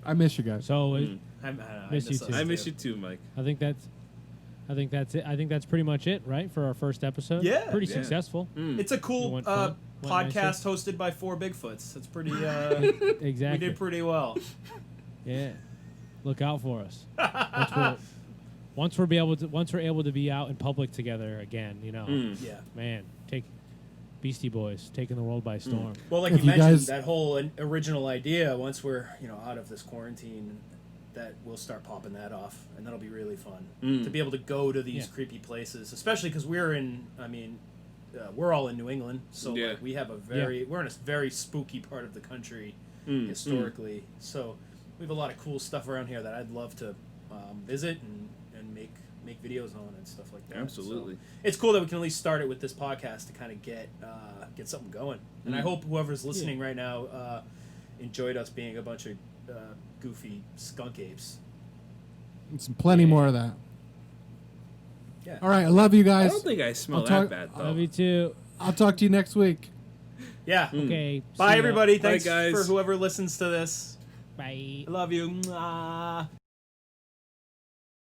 G: I miss you guys.
F: So
I: I
F: Miss you
I: us
F: too.
H: I miss you too, Mike.
F: I think that's it. I think that's pretty much it, right, for our first episode.
I: Yeah.
F: Pretty
H: Yeah.
F: successful.
I: It's a cool
F: Went fun. Went
I: podcast hosted by 4 Bigfoots. That's pretty.
F: Exactly.
I: We did pretty well.
F: Yeah. Look out for us. Once we're able to be out in public together again, you know.
I: Yeah.
F: Man, take Beastie Boys taking the world by storm.
I: Well, like
G: If
I: you
G: you
I: mentioned,
G: guys-
I: that whole original idea. Once we're out of this quarantine, that we'll start popping that off, and that'll be really fun to be able to go to these
F: Yeah.
I: creepy places, especially because we're in. I mean, we're all in New England, so
H: Yeah.
I: like, we have we're in a very spooky part of the country historically. So we have a lot of cool stuff around here that I'd love to visit and make videos on and stuff like that.
H: Absolutely.
I: So it's cool that we can at least start it with this podcast to kind of get something going. And I hope whoever's listening right now enjoyed us being a bunch of goofy skunk apes.
G: And some plenty more of that.
I: Yeah.
G: All right, I love you
H: I
G: guys.
H: don't think I smell
G: I'll
H: that
G: talk-
H: bad though.
F: Love you too.
G: I'll talk to you next week.
I: Yeah.
F: Okay.
I: Bye,
F: see ya.
I: everybody.
H: Bye,
I: Thanks
H: guys.
I: for whoever listens to this.
F: Bye.
I: I love you. Mwah.